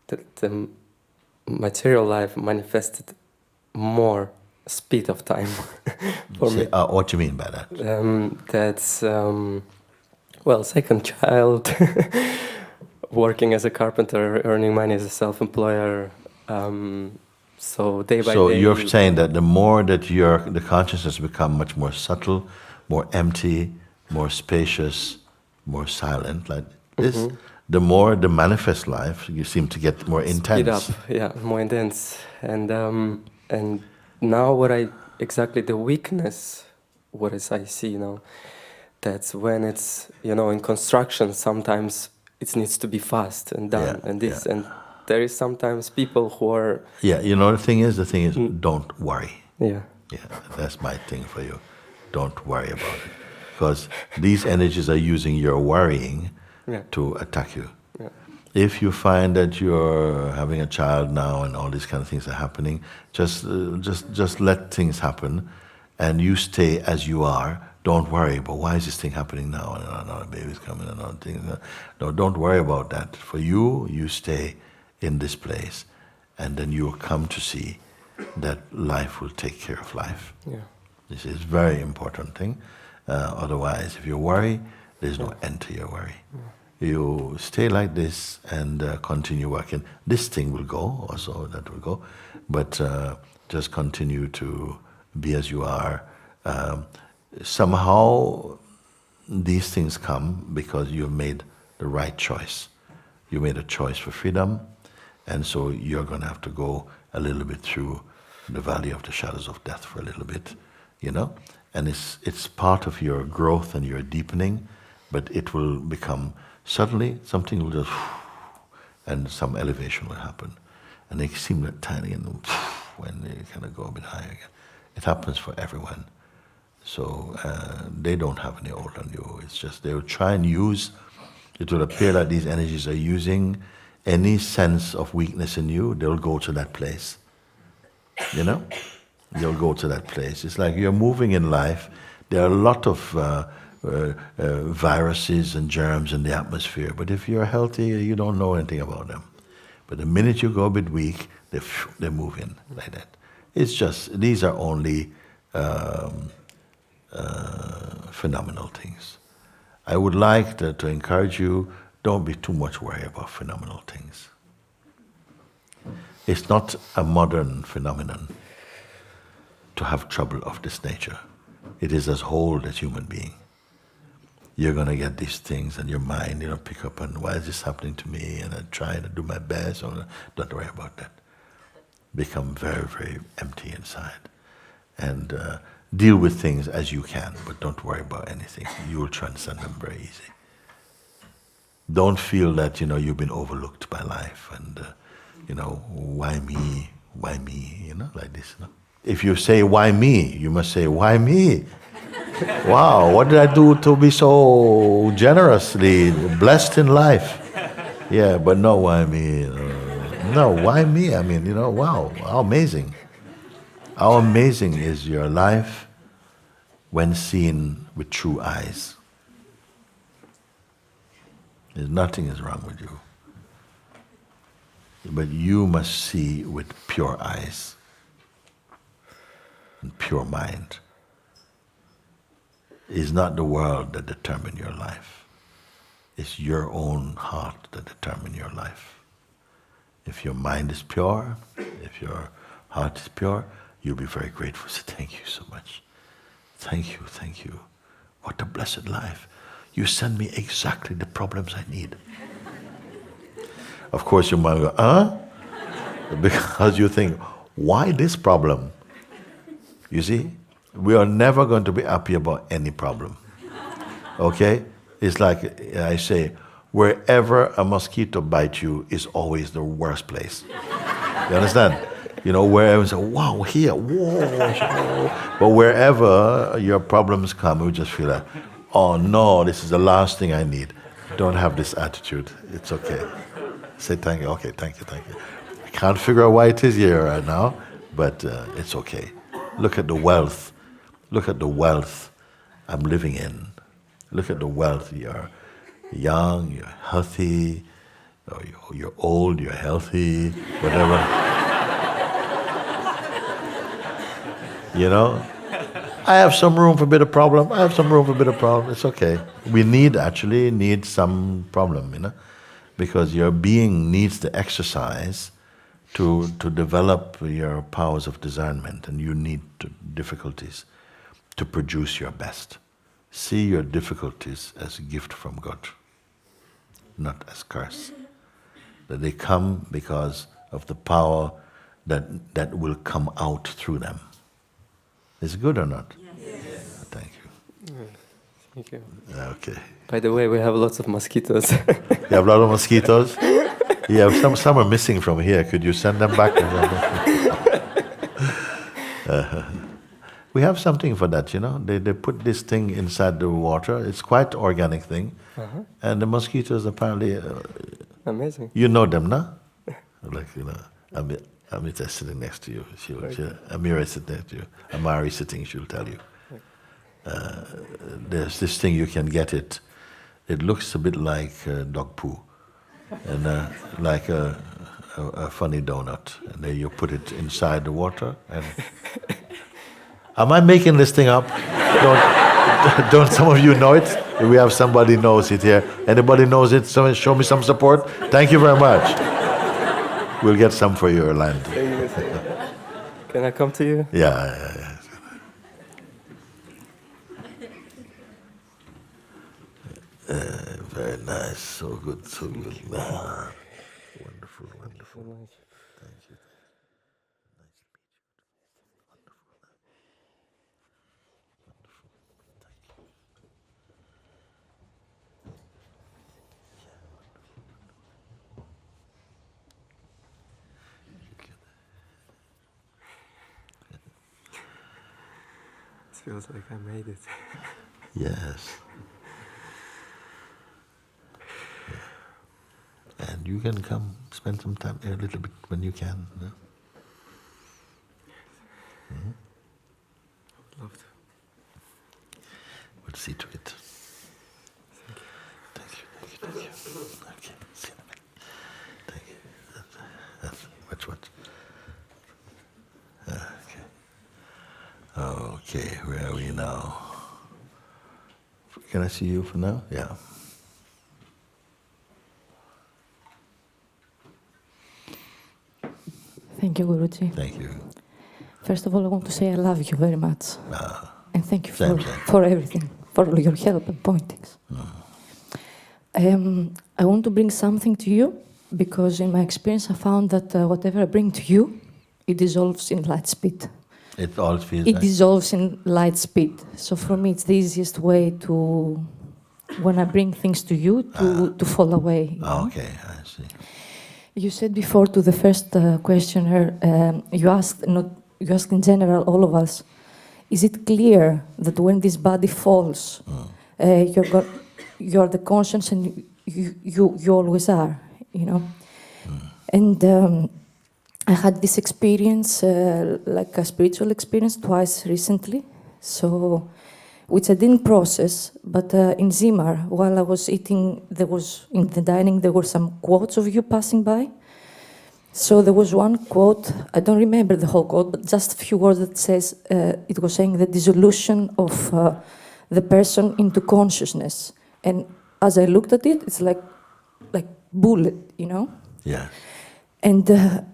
The material life manifested more speed of time for me. What do you mean by that? That's second child, working as a carpenter, earning money as a self-employer. So day by day. So you're saying that the more that the consciousness become much more subtle, more empty, more spacious, more silent, like this, the more the manifest life you seem to get more intense. Speed up, yeah, more intense. And now the weakness, what is I see now, that's when it's, in construction, sometimes it needs to be fast and done and this. And there is sometimes people who are... Yeah, the thing is, don't worry. Yeah. Yeah, that's my thing for you. Don't worry about it. Because these energies are using your worrying to attack you. Yeah. If you find that you're having a child now and all these kind of things are happening, just let things happen, and you stay as you are. Don't worry about why is this thing happening now and another baby's coming and another thing. No, don't worry about that. For you, you stay in this place, and then you will come to see that life will take care of life. Yeah. This is a very important thing. Otherwise, if you worry, there's no end to your worry. Yeah. You stay like this and continue working. This thing will go, also that will go, but just continue to be as you are. Somehow, these things come because you've made the right choice. You made a choice for freedom, and so you're going to have to go a little bit through the valley of the shadows of death for a little bit, and it's part of your growth and your deepening, but it will become, suddenly something will just, and some elevation will happen, and they seem like tiny, and when they kind of go a bit higher again. It happens for everyone. So they don't have any hold on you. It's just they will try and use, it will appear like these energies are using any sense of weakness in you, they'll go to that place. They'll go to that place. It's like you're moving in life. There are a lot of viruses and germs in the atmosphere, but if you're healthy, you don't know anything about them. But the minute you go a bit weak, they move in like that. It's just, these are only phenomenal things. I would like to encourage you, don't be too much worried about phenomenal things. It's not a modern phenomenon to have trouble of this nature. It is as whole as human being. You're going to get these things and your mind, pick up on why is this happening to me, and I try to do my best. Don't worry about that. Become very, very empty inside. And deal with things as you can, but don't worry about anything. You will transcend them very easy. Don't feel that, you've been overlooked by life and, why me, like this. If you say, why me, you must say, why me? Wow, what did I do to be so generously blessed in life? Yeah, but no, why me? No, why me? I mean, wow, how amazing. How amazing is your life when seen with true eyes. Nothing is wrong with you. But you must see with pure eyes and pure mind. It's not the world that determines your life. It's your own heart that determines your life. If your mind is pure, if your heart is pure, you'll be very grateful. Say, thank you so much. Thank you, thank you. What a blessed life. You send me exactly the problems I need. Of course your mind will go, because you think, why this problem? You see, we are never going to be happy about any problem. Okay? It's like I say, wherever a mosquito bites you is always the worst place. You understand? Wherever you say, wow, here, whoa. But wherever your problems come, you just feel like, oh no, this is the last thing I need. Don't have this attitude. It's okay. Say thank you. Okay, thank you. I can't figure out why it is here right now, but it's okay. Look at the wealth. Look at the wealth I'm living in. Look at the wealth young, you're healthy, or you're old, you're healthy, whatever. You know? I have some room for a bit of problem, I have some room for a bit of problem, it's okay. We actually need some problem, you know? Because your being needs the exercise to develop your powers of discernment, and you need difficulties to produce your best. See your difficulties as a gift from God, not as curse. That they come because of the power that will come out through them. Is it good or not? Yes. Thank you. Thank you. Okay. By the way, we have lots of mosquitoes. You have a lot of mosquitoes? Yeah, some are missing from here. Could you send them back? We have something for that, you know. They put this thing inside the water. It's quite organic thing. And the mosquitoes apparently... Amazing. You know them, no? Like, you know, Amita is sitting next to you. Amira is sitting next to you. Amari is sitting, she'll tell you. There's this thing, you can get it. It looks a bit like dog poo. And like a funny donut. And then you put it inside the water. And am I making this thing up? Don't some of you know it? We have somebody knows it here. Anybody knows it? Someone show me some support. Thank you very much. We'll get some for you, Orlando. Can I come to you? Yeah. Very nice. So good. Wonderful. Thank you. It feels like I made it. Yes. And you can come spend some time here a little bit when you can. No? Mm-hmm. I would love to. We'll see to it. Thank you. Okay, see you in a minute. Thank you. Watch. Okay, where are we now? Can I see you for now? Yeah. Thank you, Guruji. Thank you. First of all, I want to say I love you very much. And thank you Same. for everything, for all your help and pointings. I want to bring something to you, because in my experience I found that whatever I bring to you, it dissolves in light speed. It all feels It like... dissolves in light speed. So for me, it's the easiest way to, when I bring things to you, to fall away. You know? Okay, I see. You said before to the first questioner, you asked in general, all of us, is it clear that when this body falls, you're the conscience and you always are, you know? And I had this experience, like a spiritual experience, twice recently, so which I didn't process, but in Zimar, while I was eating, in the dining, there were some quotes of you passing by. So there was one quote, I don't remember the whole quote, but just a few words that says, it was saying the dissolution of the person into consciousness. And as I looked at it, it's like bullet, you know? Yeah. And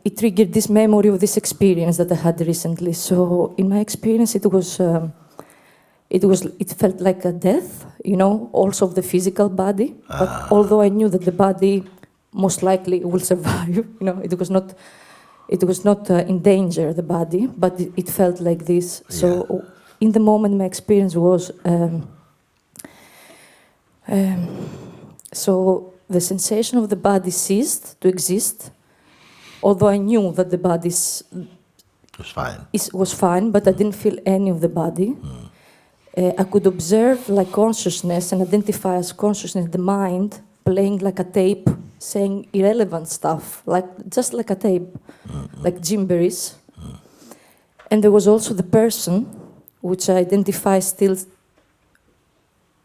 it triggered this memory of this experience that I had recently. So in my experience, it felt like a death, you know, also of the physical body. But although I knew that the body most likely will survive, you know, it was not in danger, the body, but it felt like this. Yeah. So in the moment, my experience was, so the sensation of the body ceased to exist, although I knew that the body was fine, but I didn't feel any of the body. I could observe like consciousness and identify as consciousness the mind playing like a tape, saying irrelevant stuff, just like a tape, like gimberies. And there was also the person, which I identify still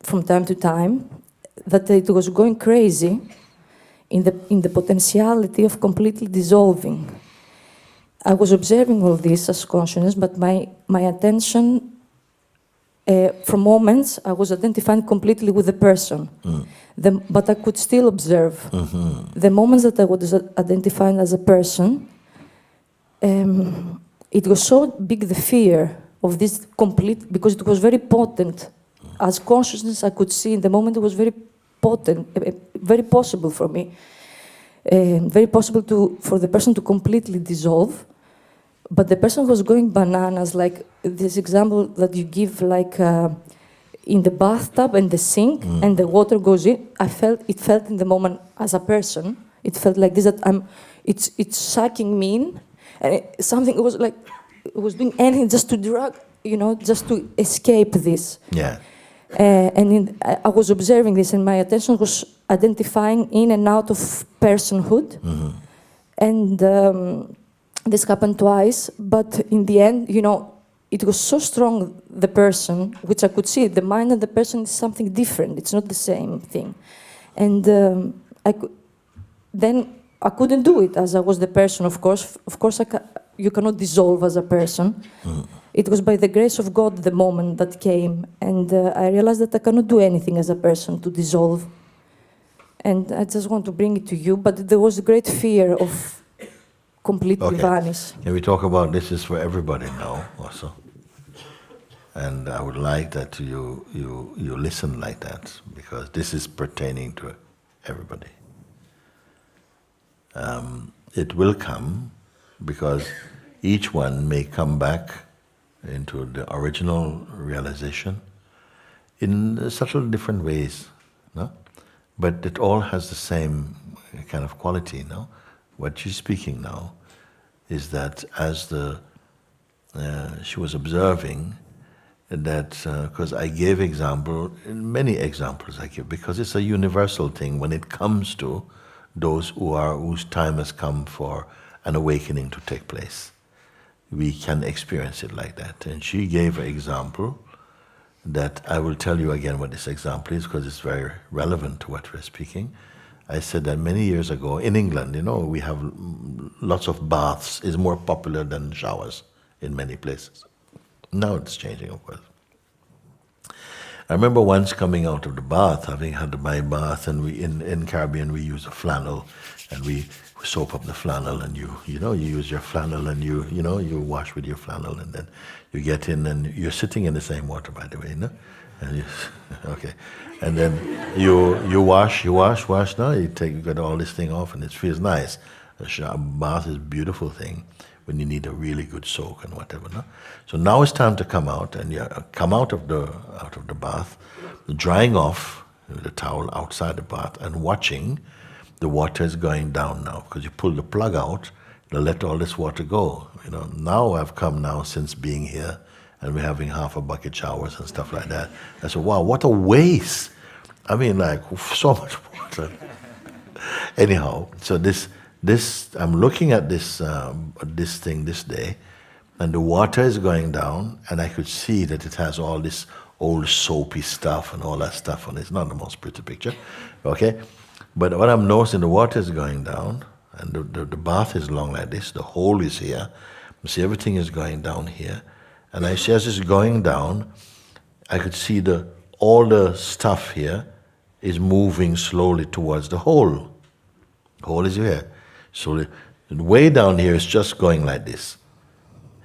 from time to time, that it was going crazy in the potentiality of completely dissolving. I was observing all this as consciousness, but my attention, for moments, I was identifying completely with the person. But I could still observe. The moments that I was identifying as a person, it was so big, the fear of this complete, because it was very potent. As consciousness, I could see in the moment it was very potent, very possible for me. Very possible for the person to completely dissolve. But the person was going bananas, like this example that you give, like in the bathtub and the sink, and the water goes in. It felt in the moment as a person. It felt like this, that it's sucking me in, and it was like it was doing anything just to drag, just to escape this. Yeah. I was observing this, and my attention was identifying in and out of personhood, and this happened twice. But in the end, it was so strong, the person, which I could see. The mind and the person is something different. It's not the same thing. And then I couldn't do it as I was the person, of course. Of course, you cannot dissolve as a person. It was by the grace of God the moment that came. And I realized that I cannot do anything as a person to dissolve. And I just want to bring it to you. But there was a great fear of completely vanish. Can we talk about this is for everybody now also? And I would like that you listen like that, because this is pertaining to everybody. It will come because each one may come back into the original realization in subtle different ways, no? But it all has the same kind of quality, no? What she's speaking now is that as she was observing that, because I gave many examples I give, because it's a universal thing when it comes to those whose time has come for an awakening to take place. We can experience it like that. And she gave an example that I will tell you again what this example is, because it's very relevant to what we're speaking. I said that many years ago in England, we have lots of baths. It's more popular than showers in many places. Now it's changing, of course. I remember once coming out of the bath, having had my bath, and we in Caribbean we use a flannel, and we soap up the flannel, and you use your flannel, and you wash with your flannel, and then you get in, and you're sitting in the same water, by the way, no? And okay, and then you wash. Now you get all this thing off, and it feels nice. A bath is a beautiful thing when you need a really good soak and whatever. No? So now it's time to come out, and you come out of the bath, drying off with a towel outside the bath, and watching the water is going down now, because you pull the plug out, you let all this water go. Now I've come now since being here, and we're having half a bucket showers and stuff like that. I said, wow, what a waste. I mean, like, so much water. Anyhow, so this I'm looking at this thing this day, and the water is going down, and I could see that it has all this old soapy stuff and all that stuff on it. It's not the most pretty picture, okay? But what I'm noticing, the water is going down, and the bath is long like this, the hole is here. You see, everything is going down here. And I see as it's going down, I could see all the stuff here is moving slowly towards the hole. The hole is here. So the way down here is just going like this.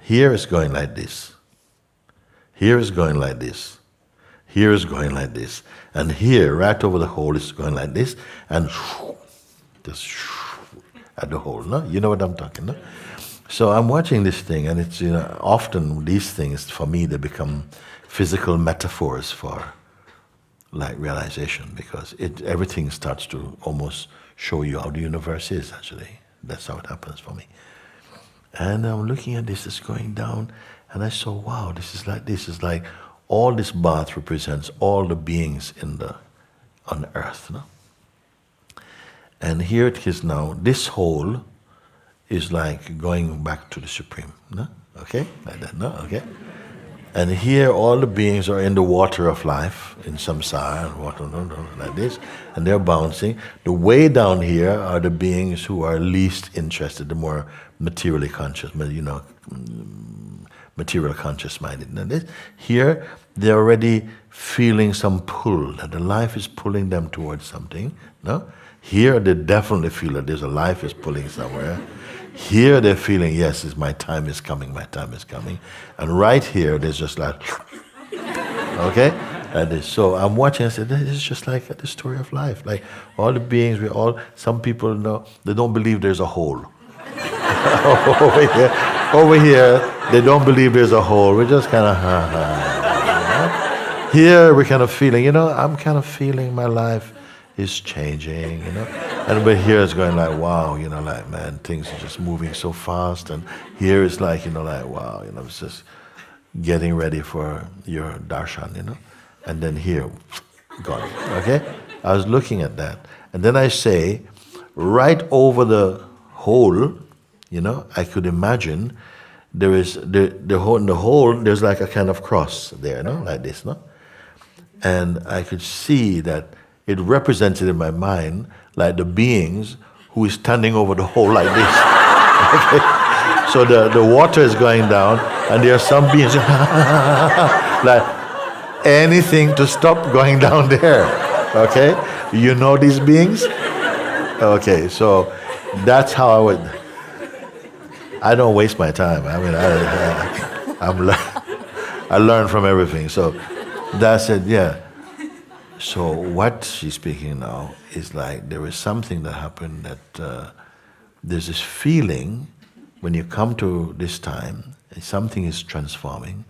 Here is going like this. Here is going like this. Here is going like this. And here, right over the hole, is going like this. And just at the hole. No? You know what I'm talking about? No? So I'm watching this thing, and it's often these things, for me, they become physical metaphors for like realization, because everything starts to almost show you how the universe is, actually. That's how it happens for me. And I'm looking at this, it's going down, and I saw, wow, this is like all this bath represents all the beings on earth. No? And here it is now, this hole is like going back to the Supreme. No? Okay? Like that, no? Okay? And here all the beings are in the water of life, in samsara, and water, like this, and they're bouncing. The way down here are the beings who are least interested, the more materially conscious, material conscious minded. And this, here, they're already feeling some pull, that the life is pulling them towards something. No? Here, they definitely feel that there's a life is pulling somewhere. Here they're feeling, yes, my time is coming, my time is coming. And right here, there's just like, okay? So I'm watching, I said, this is just like the story of life. Like all the beings, some people know, they don't believe there's a hole. over here, they don't believe there's a hole. We're just kind of, Here, we're kind of feeling, I'm kind of feeling my life is changing, And but here it's going like, wow, like, man, things are just moving so fast. And here it's like, like, wow, it's just getting ready for your darshan, And then here, gone, okay? I was looking at that. And then I say, right over the hole, I could imagine there is, the hole, in the hole, there's like a kind of cross there, like this, And I could see that it represented in my mind like the beings who is standing over the hole like this. Okay? So the water is going down, and there are some beings like anything to stop going down there. Okay? You know these beings? Okay, so that's how I don't waste my time. I mean, I learn from everything. So that's it, yeah. So what she's speaking now is like there is something that happened that there's this feeling when you come to this time, something is transforming,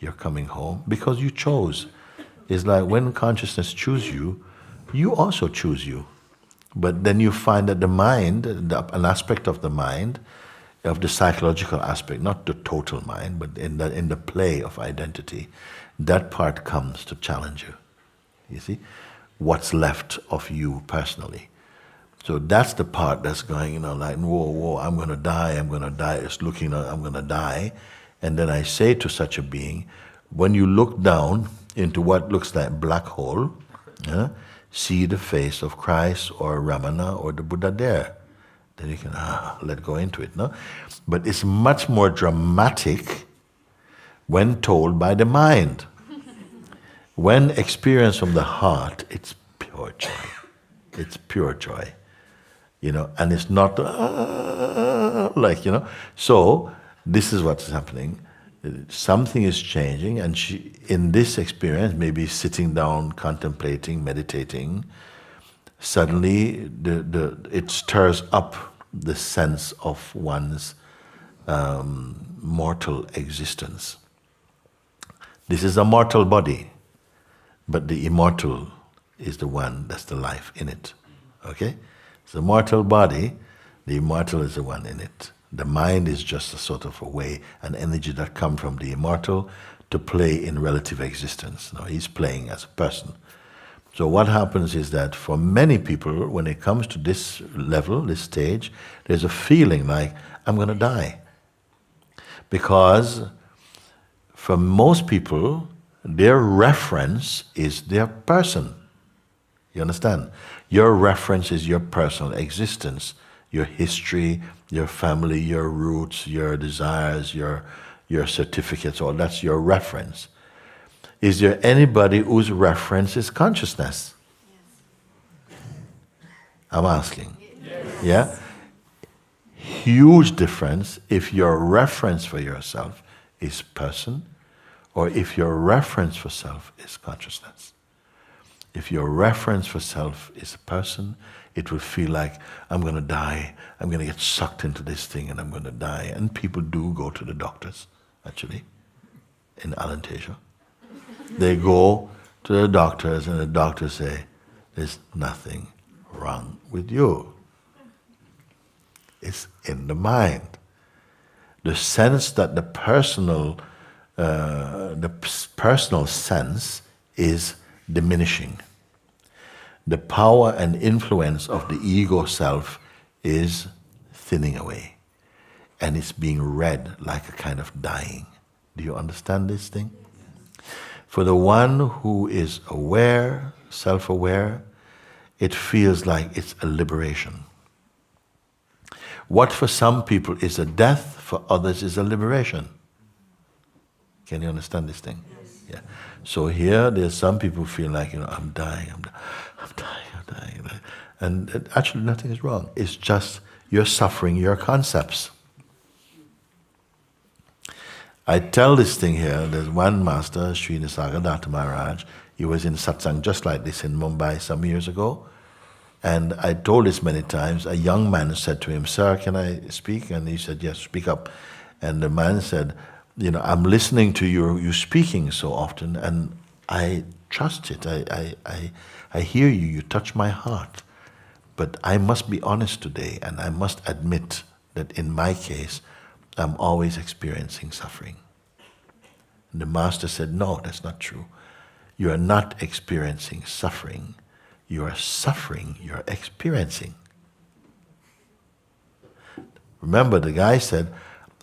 you're coming home because you chose. It's like when consciousness chooses you, you also choose you. But then you find that the mind, an aspect of the mind, of the psychological aspect, not the total mind, but in the play of identity, that part comes to challenge you. You see, what's left of you personally. So that's the part that's going, like, whoa, I'm going to die. It's looking, I'm going to die. And then I say to such a being, when you look down into what looks like black hole, see the face of Christ or Ramana or the Buddha there. Then you can let go into it, no? But it's much more dramatic when told by the mind. When experienced from the heart, it's pure joy. It's pure joy. And it's not So, this is what's happening. Something is changing, and she, in this experience, maybe sitting down, contemplating, meditating, suddenly it stirs up the sense of one's mortal existence. This is a mortal body. But the immortal is the one that's the life in it. Okay? It's a mortal body, the immortal is the one in it. The mind is just a sort of a way, an energy that comes from the immortal to play in relative existence. Now, he's playing as a person. So what happens is that for many people, when it comes to this level, this stage, there's a feeling like, I'm going to die. Because for most people, their reference is their person. You understand? Your reference is your personal existence, your history, your family, your roots, your desires, your certificates, all that's your reference. Is there anybody whose reference is consciousness? Yes. I'm asking. Yes. Yeah? Huge difference if your reference for yourself is person, or if your reference for self is consciousness. If your reference for self is a person, it will feel like, I'm going to die, I'm going to get sucked into this thing and I'm going to die. And people do go to the doctors, actually, in Alentejo. They go to the doctors and the doctors say, there's nothing wrong with you. It's in the mind. The sense that the personal sense is diminishing. The power and influence of the ego self is thinning away. And it's being read like a kind of dying. Do you understand this thing? For the one who is aware, self-aware, it feels like it's a liberation. What for some people is a death, for others is a liberation. Can you understand this thing? Yes. Yeah. So here, there's some people feel like, I'm dying, I'm dying. And actually nothing is wrong. It's just you're suffering your concepts. I tell this thing here, there's one master, Sri Nisargadatta Maharaj, he was in Satsang just like this in Mumbai some years ago. And I told this many times, a young man said to him, "Sir, can I speak?" And he said, "Yes, speak up." And the man said, "I'm listening to you speaking so often, and I trust it. I hear you, you touch my heart. But I must be honest today, and I must admit that in my case, I'm always experiencing suffering." And the master said, "No, that's not true. You are not experiencing suffering. You are suffering, you are experiencing." Remember, the guy said,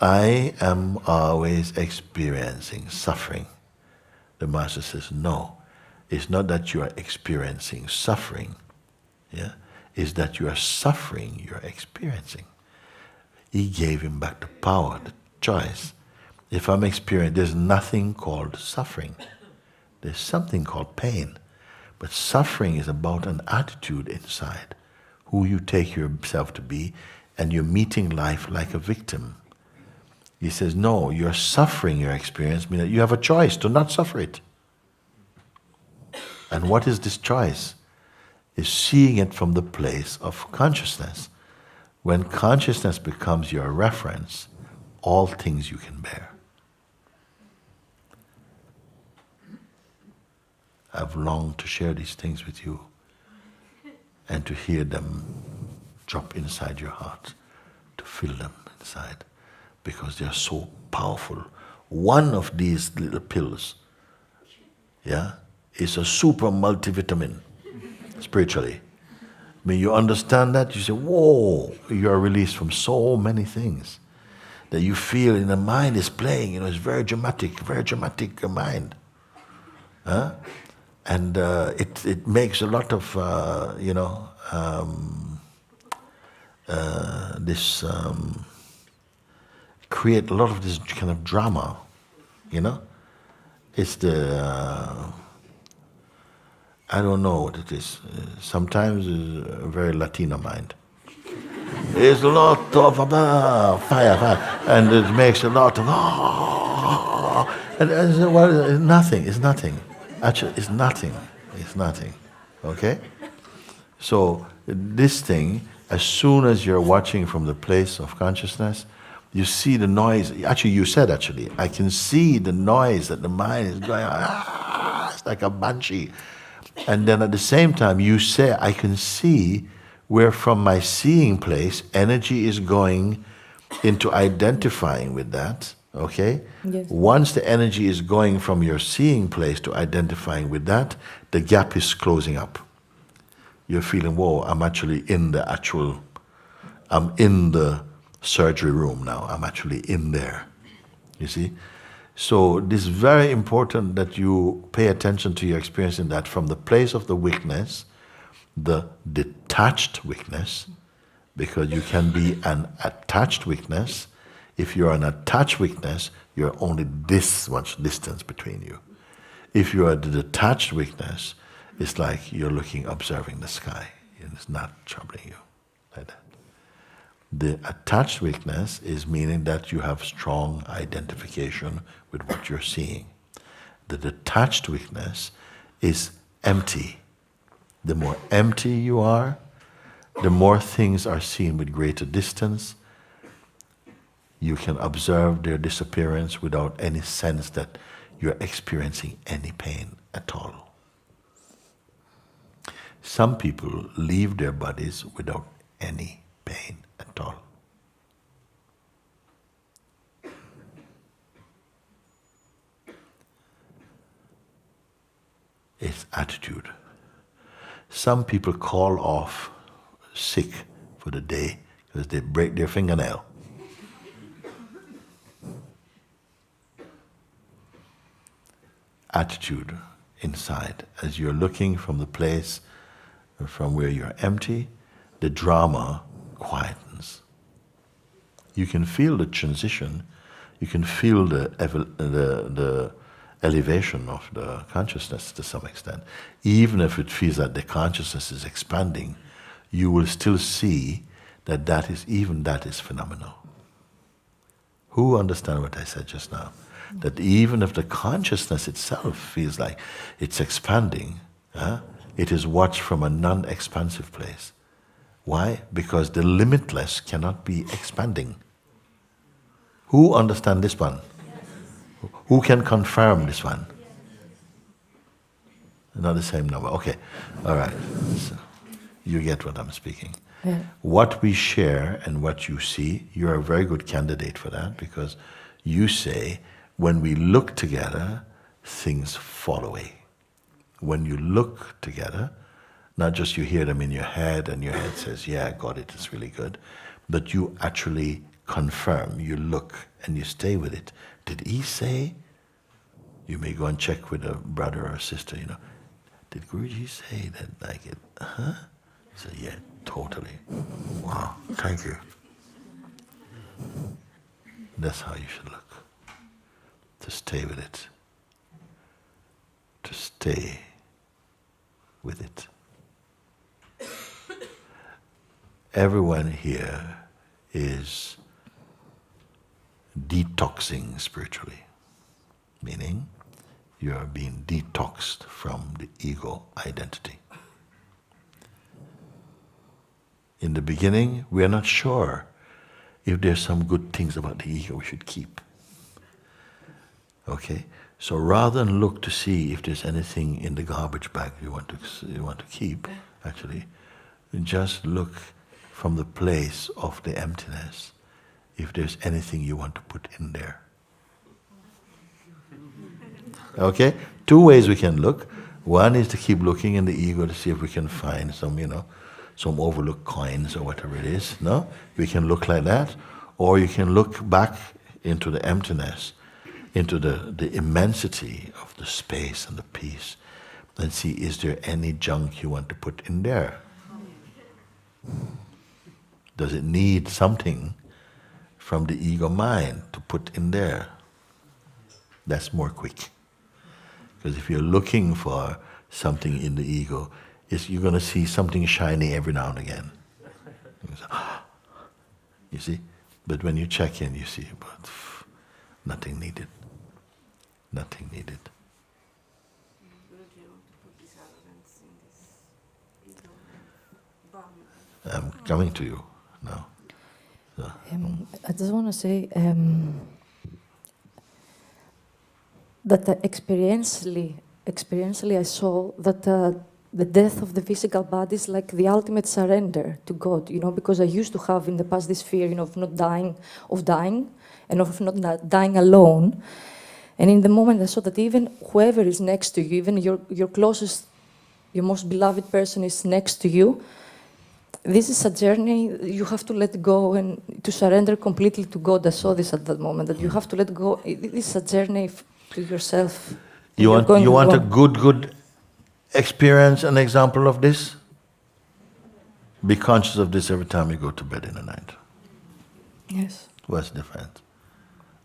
"I am always experiencing suffering." The master says, "No, it's not that you are experiencing suffering. Yeah, it's that you are suffering, you are experiencing." He gave him back the power, the choice. If I'm experiencing, there's nothing called suffering. There's something called pain. But suffering is about an attitude inside, who you take yourself to be, and you're meeting life like a victim. He says, no, you're suffering your experience, meaning you have a choice to not suffer it. And what is this choice? Is seeing it from the place of consciousness. When consciousness becomes your reference, all things you can bear. I've longed to share these things with you and to hear them drop inside your heart, to feel them inside, because they are so powerful. One of these little pills, is a super multivitamin, spiritually. When you understand that, you say, whoa, you are released from so many things that you feel in the mind is playing, it's very dramatic mind. Huh? And it makes a lot of, create a lot of this kind of drama, It's the, I don't know what it is. Sometimes it's a very Latino mind. There's a lot of fire, and it makes a lot of, and it's nothing. Actually, it's nothing. Okay? So, this thing, as soon as you're watching from the place of consciousness, you see the noise. Actually, you said, I can see the noise that the mind is going, it's like a banshee. And then at the same time, you say, I can see where from my seeing place, energy is going into identifying with that. Okay? Yes. Once the energy is going from your seeing place to identifying with that, the gap is closing up. You're feeling, whoa, I'm actually in I'm in the surgery room now. I'm actually in there. You see? So this is very important that you pay attention to your experience in that from the place of the witness, the detached witness, because you can be an attached witness. If you're an attached witness, you're only this much distance between you. If you are the detached witness, it's like you're observing the sky, and it's not troubling you like that. The attached witness is meaning that you have strong identification with what you're seeing. The detached witness is empty. The more empty you are, the more things are seen with greater distance. You can observe their disappearance without any sense that you're experiencing any pain at all. Some people leave their bodies without any pain at all. It's attitude. Some people call off sick for the day because they break their fingernail. attitude inside. As you're looking from the place from where you're empty, the drama quietens. You can feel the transition, you can feel the elevation of the consciousness to some extent. Even if it feels that the consciousness is expanding, you will still see that that is phenomenal. Who understand what I said just now? That even if the consciousness itself feels like it's expanding, it is watched from a non-expansive place. Why? Because the limitless cannot be expanding. Who understand this one? Yes. Who can confirm this one? Yes. Not the same number. Okay, all right. So you get what I'm speaking. Yeah. What we share and what you see, you're a very good candidate for that, because you say, when we look together, things fall away. When you look together, not just you hear them in your head and your head says, yeah, I got it, it's really good, but you actually confirm, you look and you stay with it. Did he say? You may go and check with a brother or a sister, did Guruji say that like it? Huh? So yeah, totally. Wow, thank you. That's how you should look. To stay with it. To stay with it. Everyone here is detoxing spiritually, meaning you are being detoxed from the ego identity. In the beginning, we are not sure if there's some good things about the ego we should keep. Okay? So rather than look to see if there's anything in the garbage bag you want to keep, actually, just look from the place of the emptiness if there's anything you want to put in there. Okay? Two ways we can look. One is to keep looking in the ego to see if we can find some, some overlooked coins or whatever it is. No? We can look like that. Or you can look back into the emptiness, into the immensity of the space and the peace, and see, is there any junk you want to put in there? Does it need something from the ego mind to put in there? That's more quick. Because if you're looking for something in the ego, you're going to see something shiny every now and again. You see? But when you check in, you see, but nothing needed. Nothing needed. I'm coming to you now. So. I just want to say that experientially I saw that the death of the physical body is like the ultimate surrender to God, because I used to have in the past this fear, of not dying, and of not dying alone. And in the moment I saw that even whoever is next to you, even your closest, your most beloved person is next to you, this is a journey you have to let go and to surrender completely to God. I saw this at that moment, that you have to let go. This is a journey to yourself. You want a good experience, an example of this? Be conscious of this every time you go to bed in the night. Yes. What's different?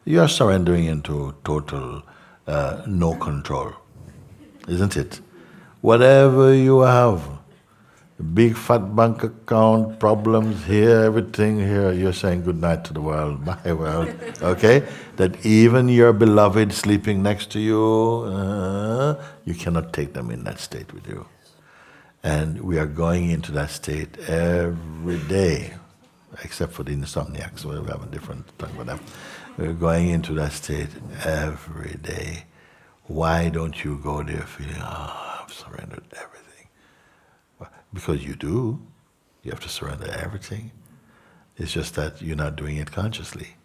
You are surrendering into total no control, isn't it? Whatever you have, big fat bank account, problems here, everything here, you're saying good night to the world, bye world, okay? That even your beloved sleeping next to you, you cannot take them in that state with you. And we are going into that state every day, except for the insomniacs, we have a different talk about them. We're going into that state every day. Why don't you go there feeling, I've surrendered everything? Because you do. You have to surrender everything. It's just that you're not doing it consciously.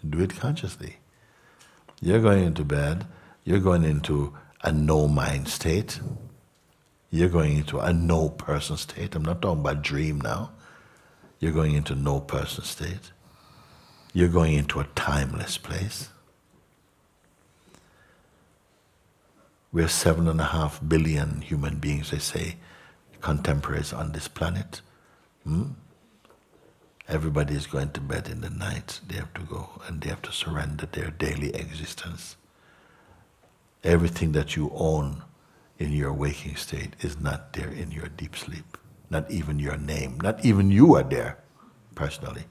Do it consciously. You're going into bed, you're going into a no-mind state. You're going into a no-person state. I'm not talking about dream now. You're going into no-person state. You're going into a timeless place. We're 7.5 billion human beings, they say, contemporaries on this planet. Everybody is going to bed in the night. They have to go and they have to surrender their daily existence. Everything that you own in your waking state is not there in your deep sleep. Not even your name. Not even you are there, personally.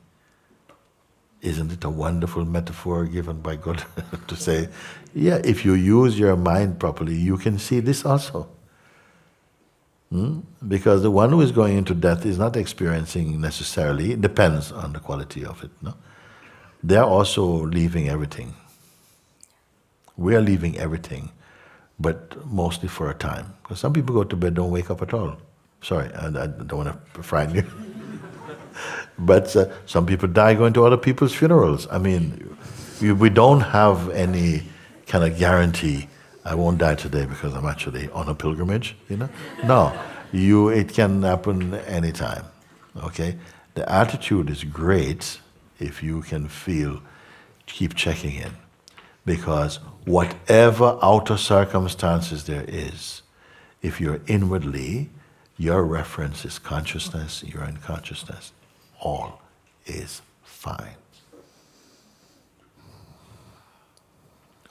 Isn't it a wonderful metaphor given by God to say, yeah, if you use your mind properly, you can see this also. Because the one who is going into death is not experiencing necessarily, it depends on the quality of it. No? They are also leaving everything. We are leaving everything, but mostly for a time. Because some people go to bed, don't wake up at all. Sorry, I don't want to frighten you. But some people die going to other people's funerals. I mean, we don't have any kind of guarantee, I won't die today because I'm actually on a pilgrimage, you know? No, it can happen anytime, okay? The attitude is great if you can feel, keep checking in. Because whatever outer circumstances there is, if you're inwardly, your reference is consciousness, you're in consciousness, all is fine.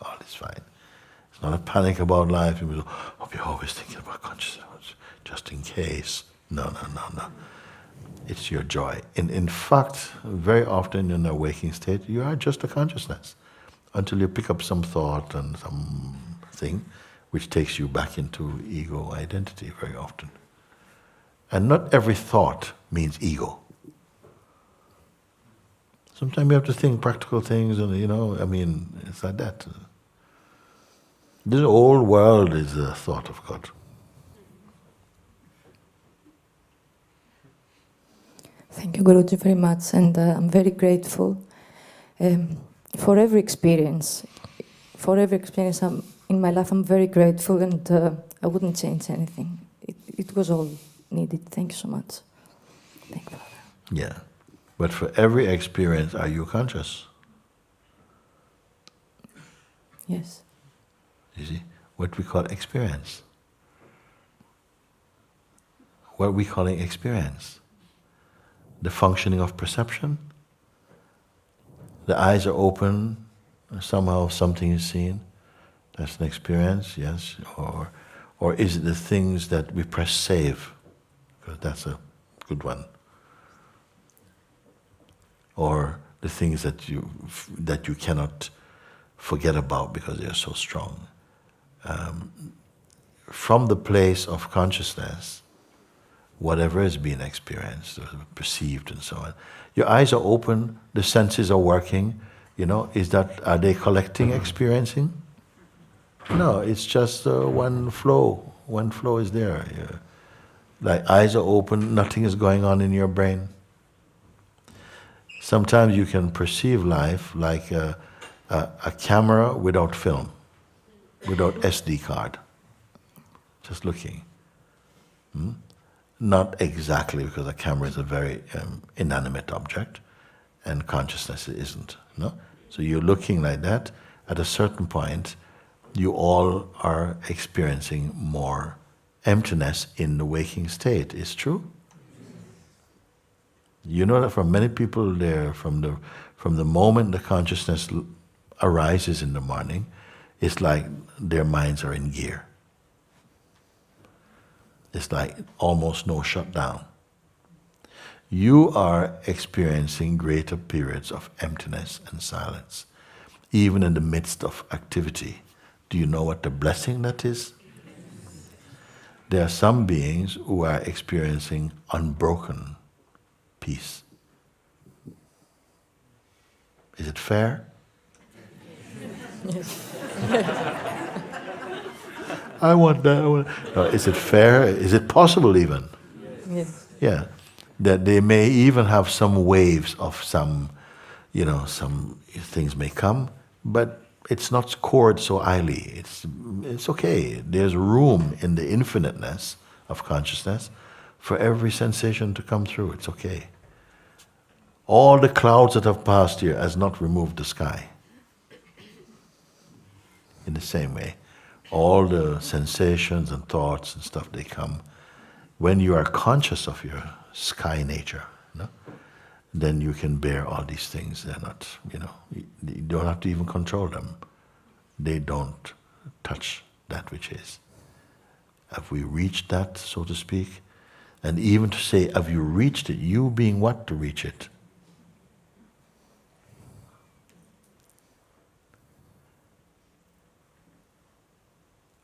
All is fine. It's not a panic about life. People go, oh, we're always thinking about consciousness, just in case. No. It's your joy. In fact, very often in a waking state, you are just a consciousness until you pick up some thought and something which takes you back into ego identity very often. And not every thought means ego. Sometimes you have to think practical things and, it's like that. This whole world is a thought of God. Thank you, Guruji, very much, and I'm very grateful for every experience. For every experience in my life, I'm very grateful, and I wouldn't change anything. It was all needed. Thank you so much. Thank you, Father. Yeah. But for every experience, are you conscious? Yes. You see? What we call experience. What are we calling experience? The functioning of perception? The eyes are open, somehow something is seen. That's an experience, yes. Or is it the things that we press save? Because that's a good one. Or the things that you cannot forget about because they are so strong. From the place of consciousness, whatever is being experienced, or perceived and so on, your eyes are open, the senses are working, are they collecting, experiencing? No, it's just one flow. One flow is there. Like eyes are open, nothing is going on in your brain. Sometimes you can perceive life like a camera without film, without SD card. Just looking. Not exactly, because a camera is a very inanimate object, and consciousness isn't. No? So you're looking like that. At a certain point, you all are experiencing more emptiness in the waking state. Is true? You know that for many people there, from the moment the consciousness arises in the morning, it's like their minds are in gear. It's like almost no shutdown. You are experiencing greater periods of emptiness and silence, even in the midst of activity. Do you know what the blessing that is? There are some beings who are experiencing unbroken peace. Is it fair? Yes. I want that. No, is it fair? Is it possible even? Yes. Yeah. That they may even have some waves of some things may come, but it's not scored so highly. It's okay. There's room in the infiniteness of consciousness for every sensation to come through. It's okay. All the clouds that have passed here has not removed the sky. In the same way, all the sensations and thoughts and stuff, they come. When you are conscious of your sky nature, then you can bear all these things. They're not, you don't have to even control them. They don't touch that which is. Have we reached that, so to speak? And even to say, have you reached it? You being what to reach it?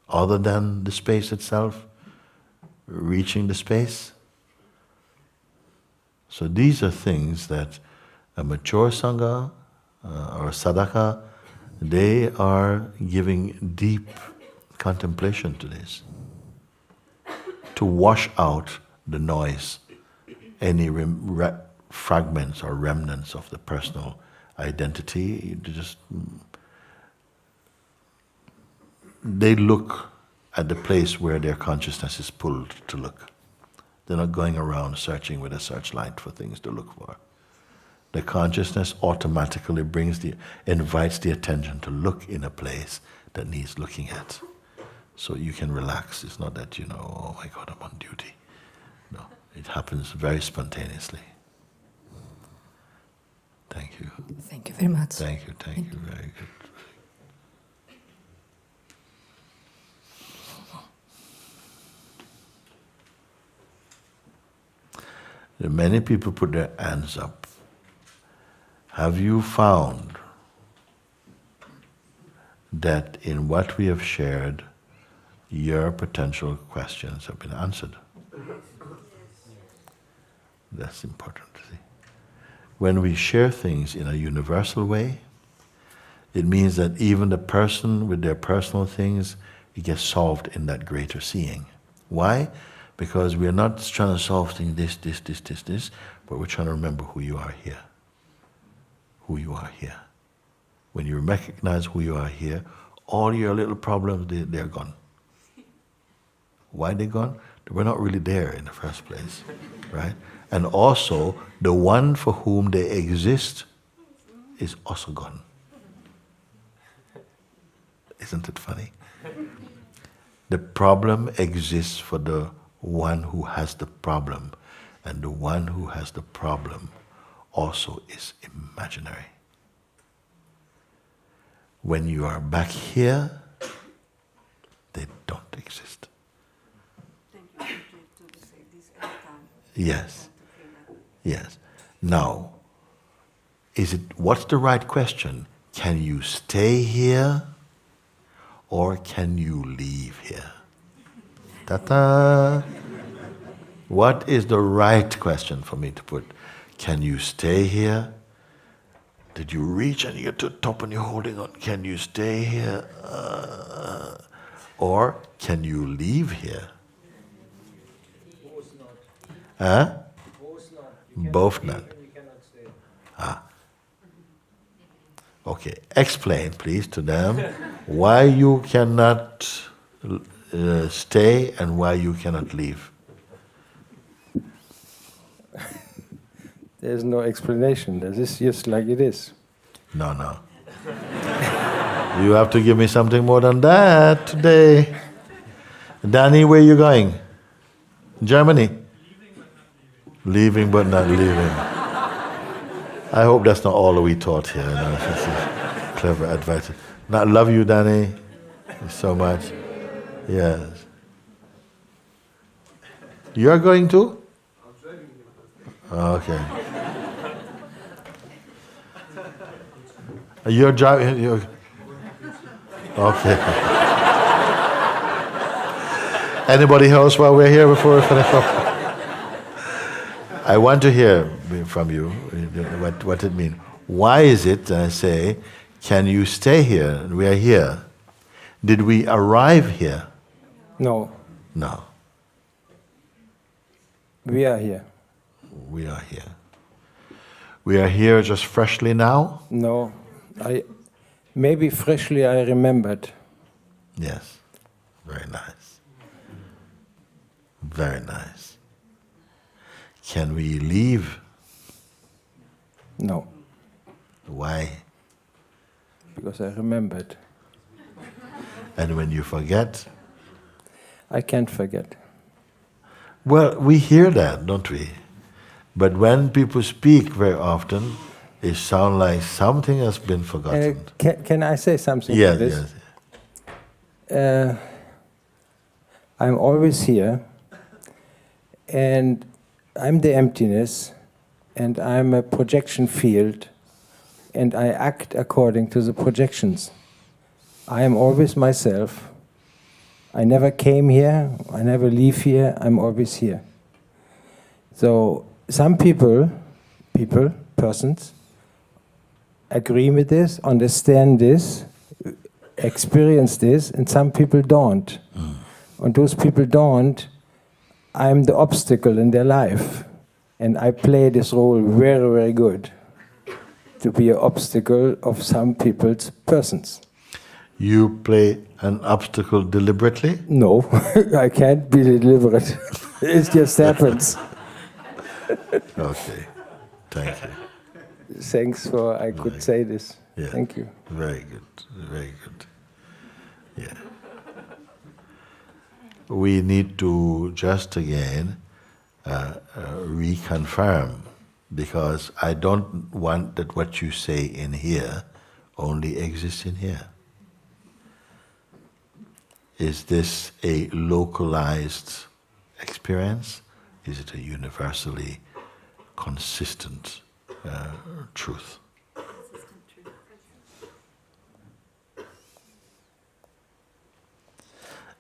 Other than the space itself, reaching the space. So these are things that a mature Sangha or a sadhaka, they are giving deep contemplation to this. To wash out the noise, any fragments or remnants of the personal identity, they look at the place where their consciousness is pulled to look. They're not going around searching with a searchlight for things to look for. The consciousness automatically invites the attention to look in a place that needs looking at. So you can relax. It's not that, oh my God, I'm on duty. No, it happens very spontaneously. Thank you. Thank you very much. Thank you, very good. Many people put their hands up. Have you found that in what we have shared, your potential questions have been answered? That's important. See? When we share things in a universal way, it means that even the person with their personal things, it gets solved in that greater seeing. Why? Because we are not trying to solve things this, but we're trying to remember who you are here. Who you are here. When you recognize who you are here, all your little problems, they're gone. Why they gone? We're not really there in the first place, right? And also, the one for whom they exist is also gone. Isn't it funny? The problem exists for the one who has the problem, and the one who has the problem also is imaginary. When you are back here, they don't exist. Thank you to say this every time. Yes. Yes. Now, what's the right question? Can you stay here or can you leave here? Ta-ta! What is the right question for me to put? Can you stay here? Did you reach and you get to the top and you're holding on? Can you stay here? Or can you leave here? Huh? Both not. Okay, explain please to them why you cannot stay and why you cannot leave. There's no explanation. This is just like it is. No. You have to give me something more than that today. Danny, where are you going? Germany? Leaving but not leaving. I hope that's not all we taught here. No, this is clever advice. I love you, Danny, so much. Yes. You're going too? Okay. You're driving. Okay. Anybody else while we're here before we finish up? I want to hear from you what it means. Why is it that I say, can you stay here? We are here. Did we arrive here? No, No. we are here. We are here. We are here just freshly now? No, maybe freshly I remembered. Yes. Very nice. Very nice. Can we leave? No, Why? because I remembered. And when you forget, I can't forget. well, we hear that, don't we? But when people speak very often, it sounds like something has been forgotten. Can I say something Yes, to this? yes. I'm always here, and I'm the emptiness, and I'm a projection field, and I act according to the projections. I am always myself. I never came here, I never leave here, I'm always here. So some persons, agree with this, understand this, experience this, and some people don't. And those people don't, I'm the obstacle in their life. And I play this role very, very good, to be an obstacle of some people's persons. You play an obstacle deliberately? No, I can't be deliberate. It just happens. Okay, thank you. Thanks for I could say this. Yeah. Thank you. Very good, very good. Yeah. We need to just again reconfirm, because I don't want that what you say in here only exists in here. Is this a localized experience? Is it a universally consistent truth?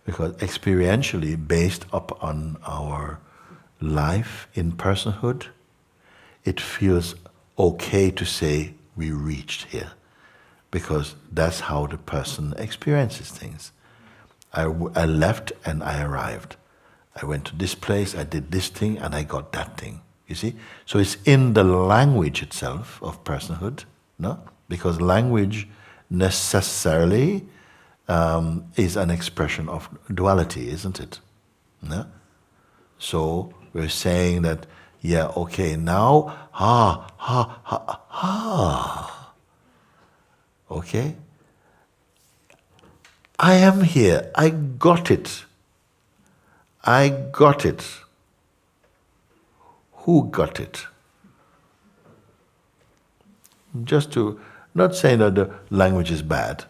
Because experientially, based upon our life in personhood, it feels okay to say we reached here, because that's how the person experiences things. I left and I arrived. I went to this place, I did this thing, and I got that thing. You see? So it's in the language itself of personhood, no? Because language necessarily is an expression of duality, isn't it? No? So we're saying that, yeah, okay, now, okay? I am here, I got it. I got it. Who got it? Just to, not saying that the language is bad,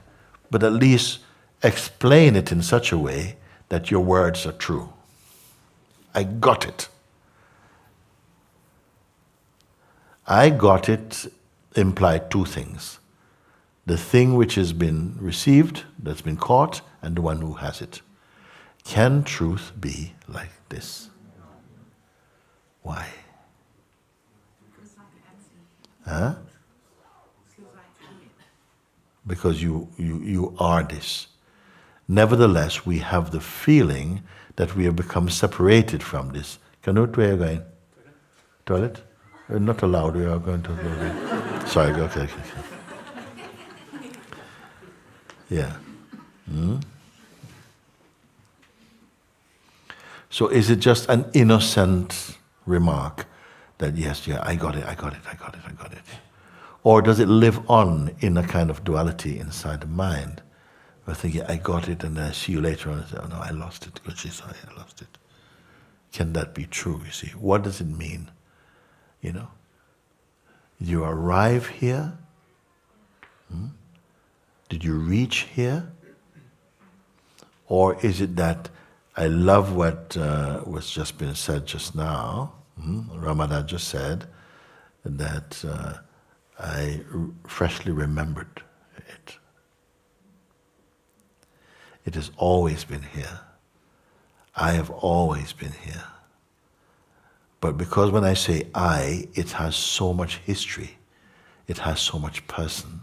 but at least explain it in such a way that your words are true. I got it. I got it implied two things. The thing which has been received, that's been caught, and the one who has it. Can truth be like this? Why? Huh? Because you are this. Nevertheless, we have the feeling that we have become separated from this. Canute, where are you going? Toilet? Not allowed, we are going to the toilet. Sorry, okay. Yeah. So is it just an innocent remark that yes, yeah, I got it. Or does it live on in a kind of duality inside the mind? We're thinking, I got it, and then I see you later on and say, oh no, I lost it. Good, sorry, I lost it. Can that be true, you see? What does it mean? You know? You arrive here? Did you reach here? Or is it that I love what was just been said just now? Ramada just said that I freshly remembered it. It has always been here. I have always been here. But because when I say I, it has so much history, it has so much person,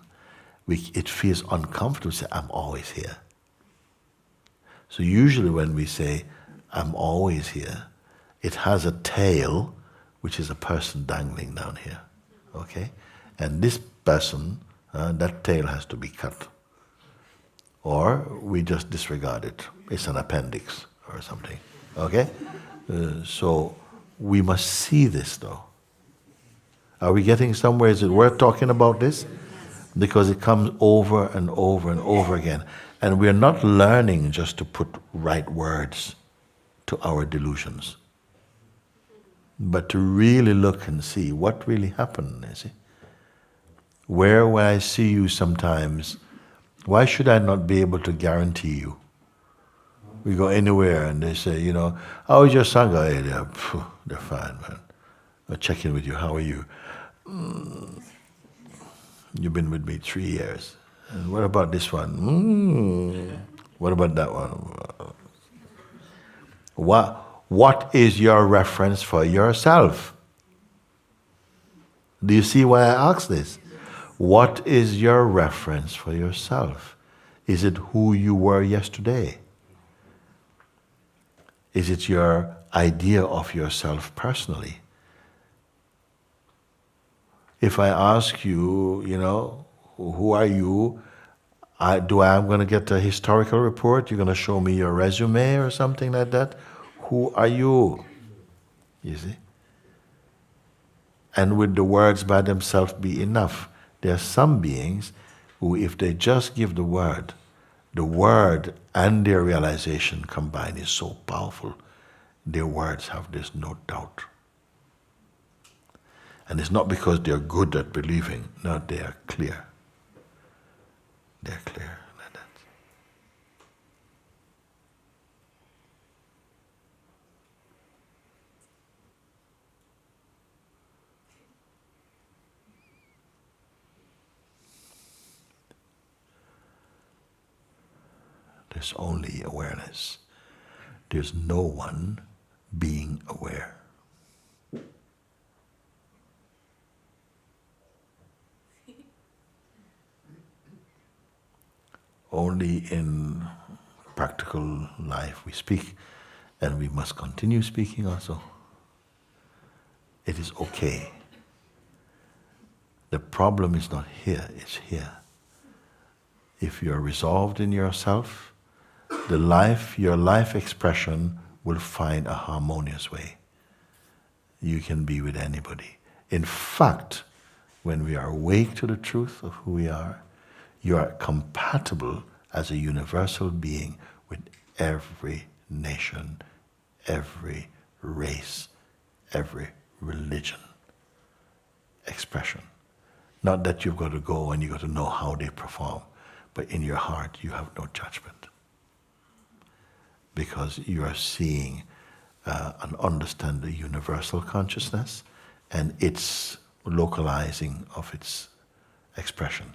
it feels uncomfortable to say, I'm always here. So usually when we say, I'm always here, it has a tail, which is a person dangling down here. Okay? And this person, that tail has to be cut. Or we just disregard it. It's an appendix or something. Okay? So we must see this though. Are we getting somewhere? Is it worth talking about this? Because it comes over and over and over again. And we're not learning just to put right words to our delusions, but to really look and see what really happened, you see. Where I see you sometimes, why should I not be able to guarantee you? We go anywhere and they say, you know, how is your Sangha? Hey, they're fine, man. I'll check in with you, how are you? You've been with me 3 years. And what about this one? What about that one? What is your reference for yourself? Do you see why I ask this? What is your reference for yourself? Is it who you were yesterday? Is it your idea of yourself personally? If I ask you, you know, who are you? I'm going to get a historical report? You're going to show me your resume or something like that? Who are you? You see? And would the words by themselves be enough? There are some beings who, if they just give the word and their realization combined is so powerful, their words have this no doubt. And it's not because they're good at believing, no, they are clear. They're clear like that. There's only awareness. There's no one being aware. Only in practical life we speak, and we must continue speaking also. It is okay. The problem is not here, it's here. If you are resolved in yourself, your life expression will find a harmonious way. You can be with anybody. In fact, when we are awake to the truth of who we are, you are compatible as a universal being with every nation, every race, every religion expression. Not that you've got to go and you've got to know how they perform, but in your heart you have no judgment. Because you are seeing and understand the universal consciousness and its localizing of its expression.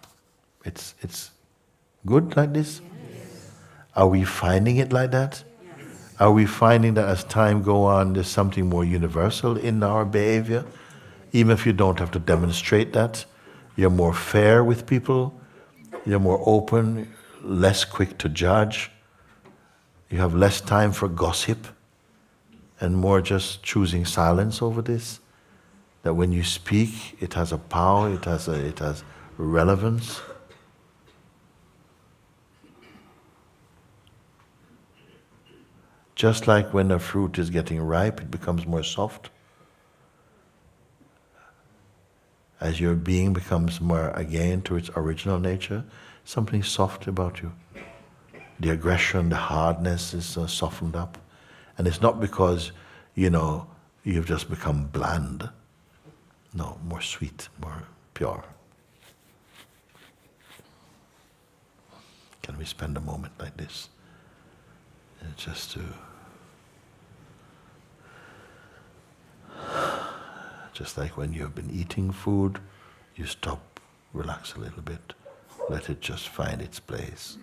It's good like this? Yes. Are we finding it like that? Yes. Are we finding that as time goes on, there's something more universal in our behavior? Even if you don't have to demonstrate that, you're more fair with people, you're more open, less quick to judge, you have less time for gossip, and more just choosing silence over this. That when you speak, it has a power, it has relevance. Just like when a fruit is getting ripe, it becomes more soft. As your being becomes more again to its original nature, something soft about you. The aggression, the hardness is softened up. And it's not because, you've just become bland. No, more sweet, more pure. Can we spend a moment like this? Just to just like when you have been eating food, you stop, relax a little bit, let it just find its place.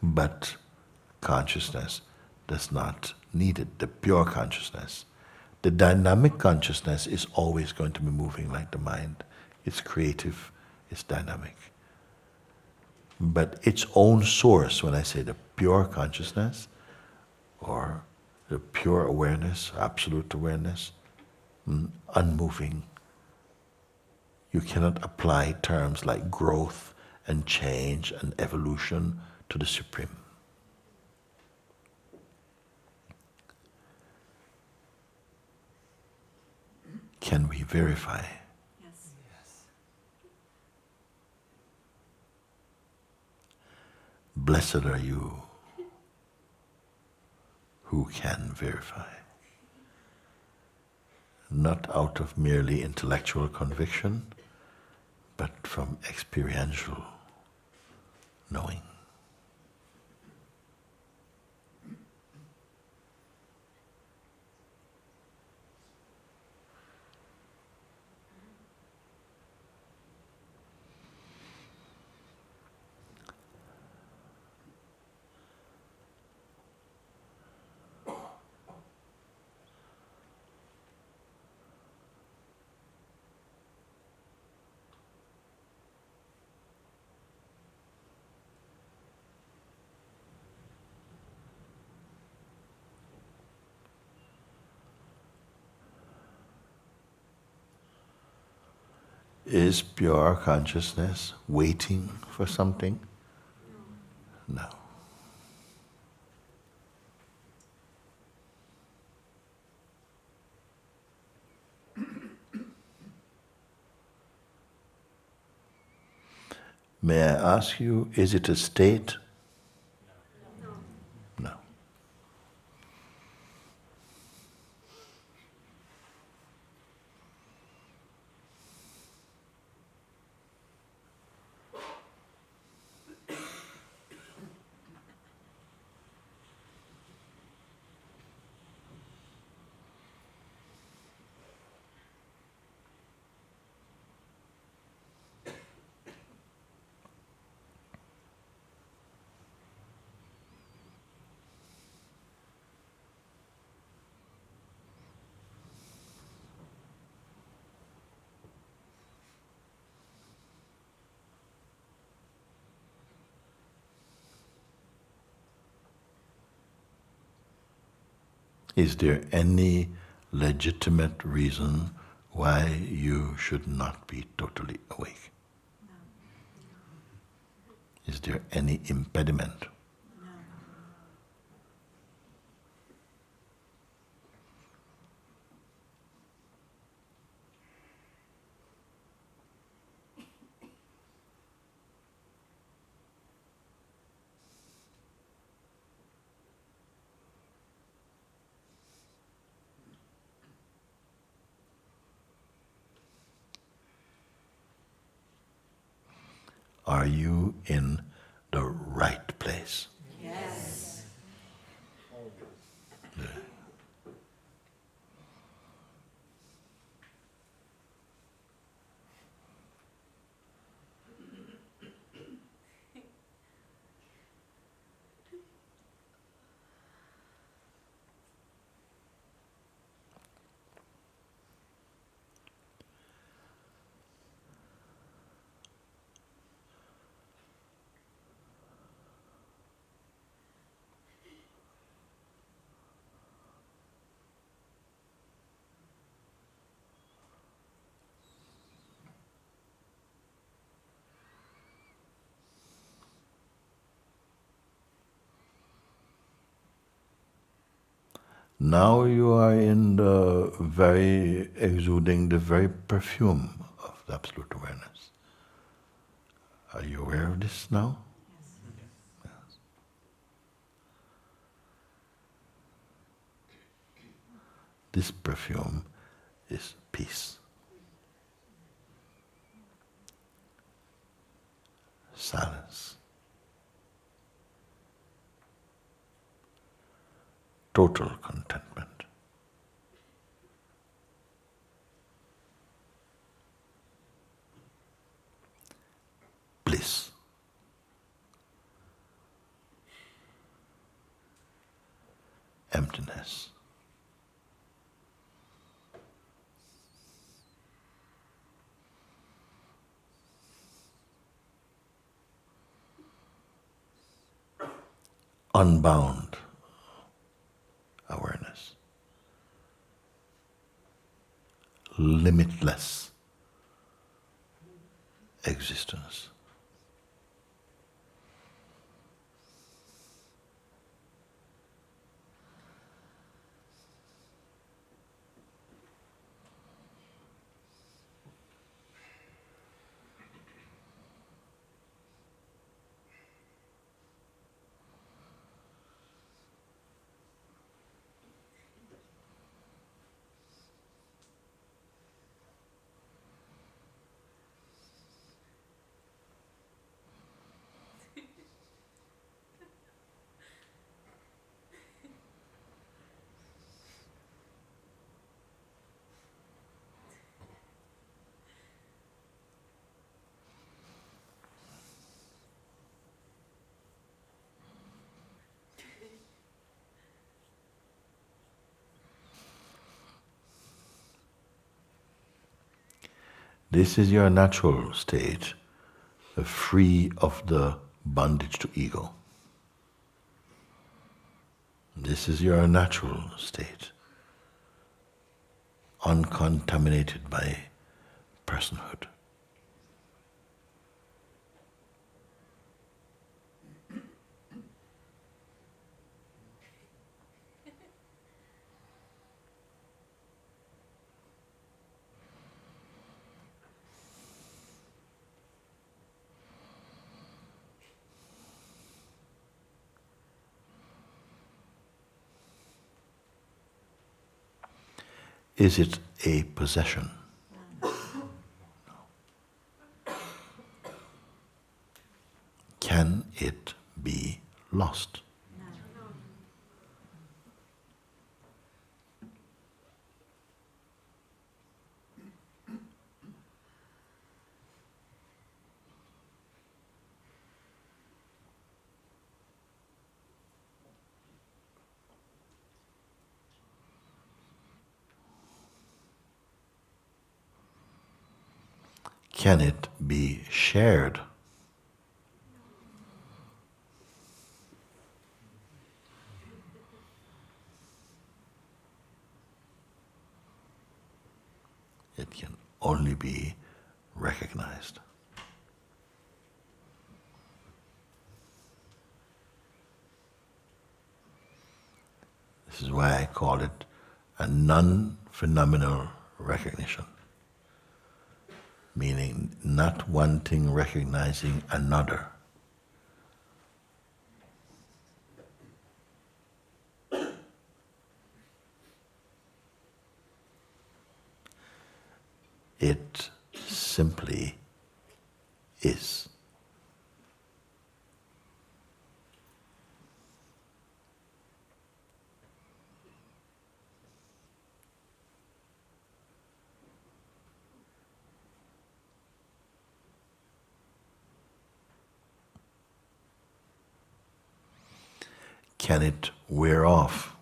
But consciousness does not need it, the pure consciousness. The dynamic consciousness is always going to be moving like the mind. It's creative, it's dynamic. But its own source, when I say the pure consciousness, or the pure awareness, absolute awareness, unmoving. You cannot apply terms like growth and change and evolution to the Supreme. Can we verify? Yes. Blessed are you who can verify. Not out of merely intellectual conviction, but from experiential knowing. Is pure consciousness waiting for something? No. May I ask you, is it a state? No. Is there any legitimate reason why you should not be totally awake? Is there any impediment? Are you in the right place? Yes. Yeah. Now you are in the very exuding the very perfume of the absolute awareness. Are you aware of this now? Yes. This perfume is peace, silence, total contentment. Bliss. Emptiness. Unbound awareness. Limitless existence. This is your natural state, free of the bondage to ego. This is your natural state, uncontaminated by personhood. Is it a possession? Can it be lost? Can it be shared? It can only be recognized. This is why I call it a non-phenomenal recognition, meaning not one thing recognizing another. It simply is. Can it wear off?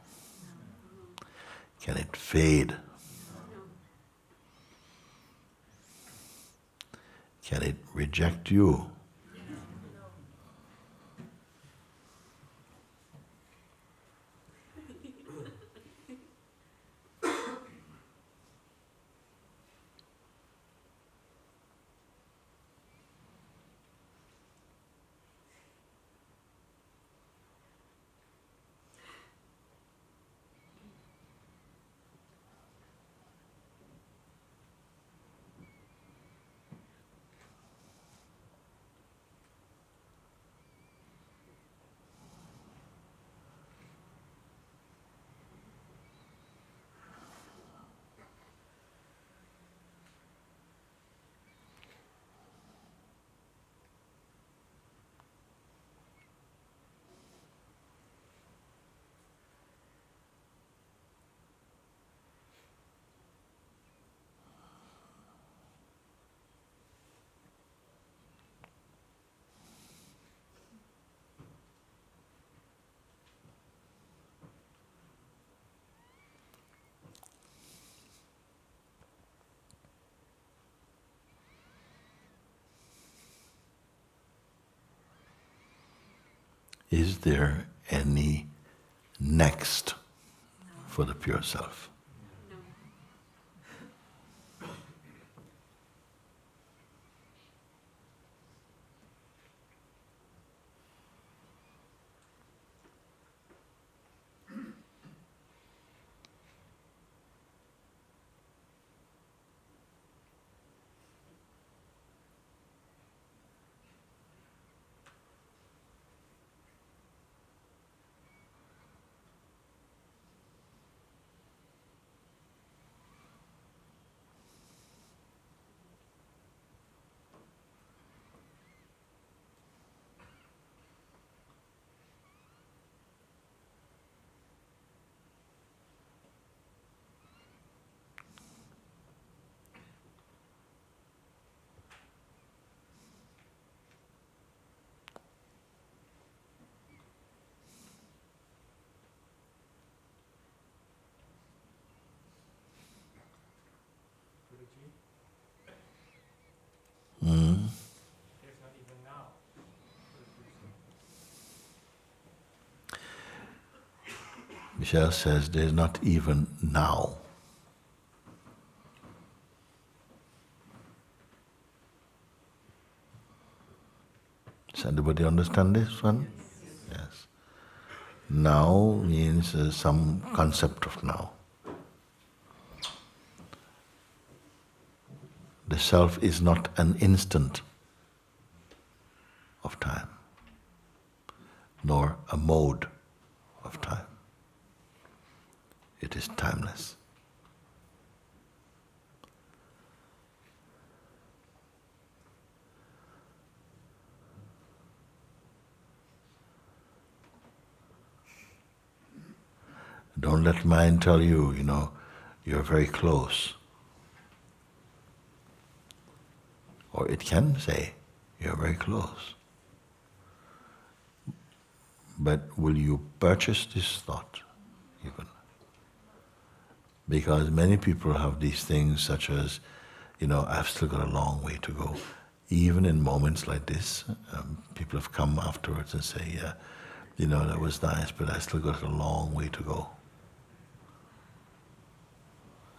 Can it fade? Can it reject you? Is there any next for the pure self? Michelle says there's not even now. Does anybody understand this one? Yes. Now means some concept of now. The self is not an instant of time, nor a mode of time. It is timeless. Don't let mind tell you, you're very close. Or it can say, you're very close. But will you purchase this thought? You can. Because many people have these things such as, I've still got a long way to go. Even in moments like this, people have come afterwards and say, yeah, that was nice, but I still got a long way to go.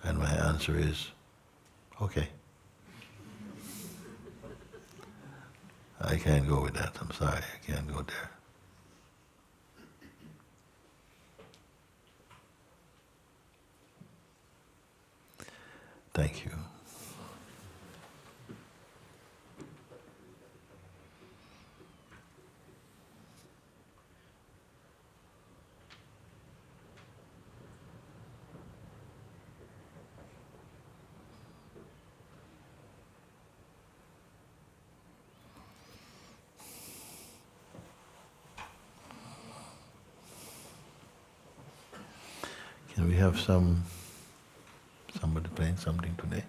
And my answer is, okay. I can't go with that, I'm sorry, I can't go there. Thank you. Can we have somebody playing something today?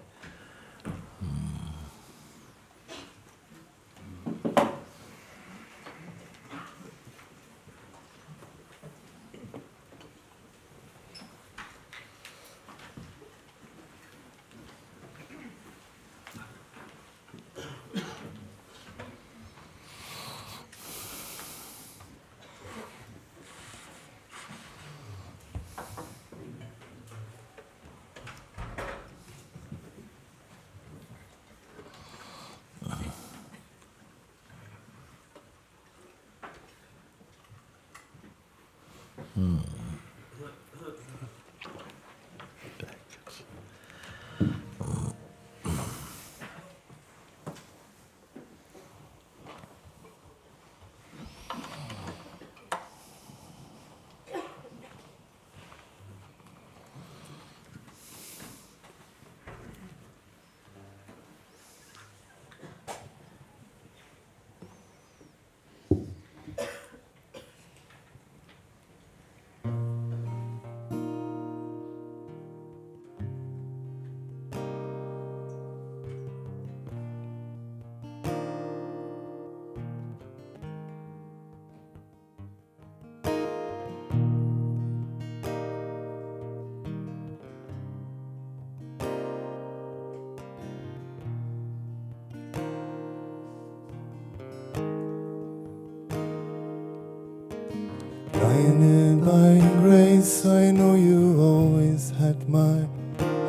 Guided by your grace, I know you always had my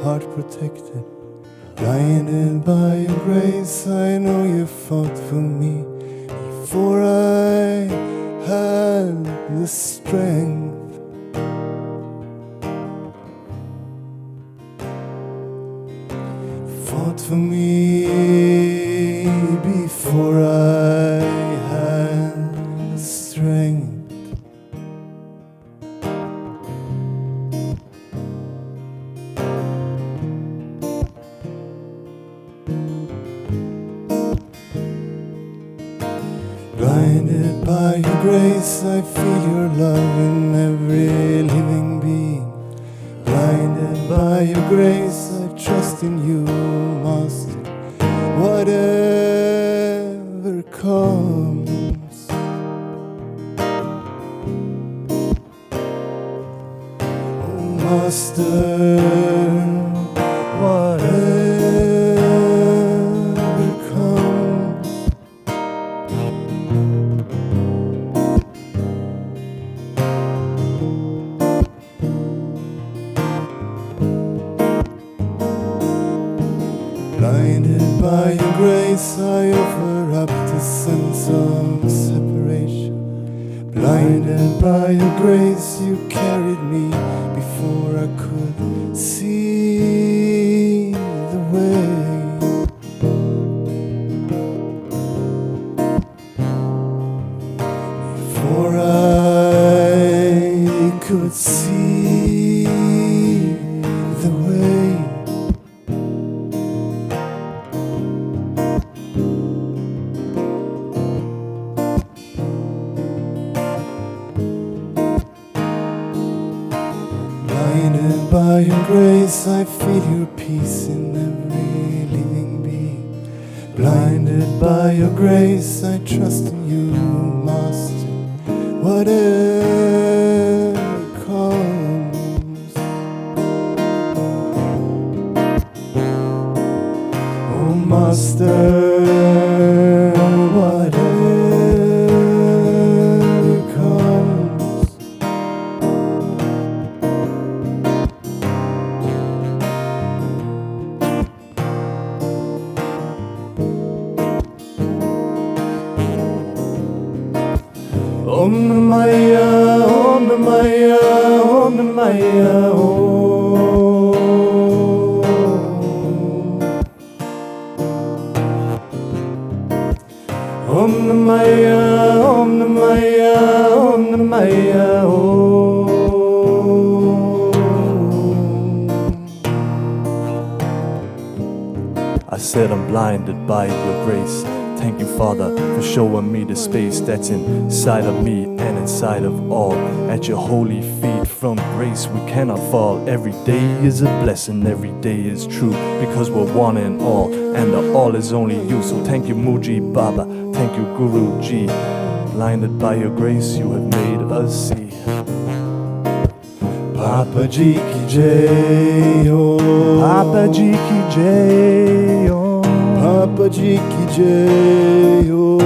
heart protected. Guided by your grace, I know you fought for me before I had the strength. Fought for me before I had the strength. Blinded by your grace, I feel your love in every living being. Blinded by your grace, I trust in you, Master. Whatever comes, oh Master, whatever comes. Blinded by your grace, I offer up the sense of separation. Blinded by your grace, you carried me before I could see the way. Before I could see the way. Blinded by your grace, I feel your peace in every living being. Blinded by your grace, I trust in you, Master. Whatever comes, oh Master, whatever comes. Om Namaya, Om Namaya, Om Namaya, Om Namaya, Om Namaya, Om Namaya, I said I'm blinded by your grace. Thank you, Father, for showing me the space that's inside of me and inside of all. At your holy feet, from grace we cannot fall. Every day is a blessing, every day is true, because we're one and all, and the all is only you. So thank you, Moojibaba, thank you, Guruji. Blinded by your grace, you have made us see. Papa Ji ki jai, oh. Papa Ji ki jai, oh. Papa Ji ki jai, oh.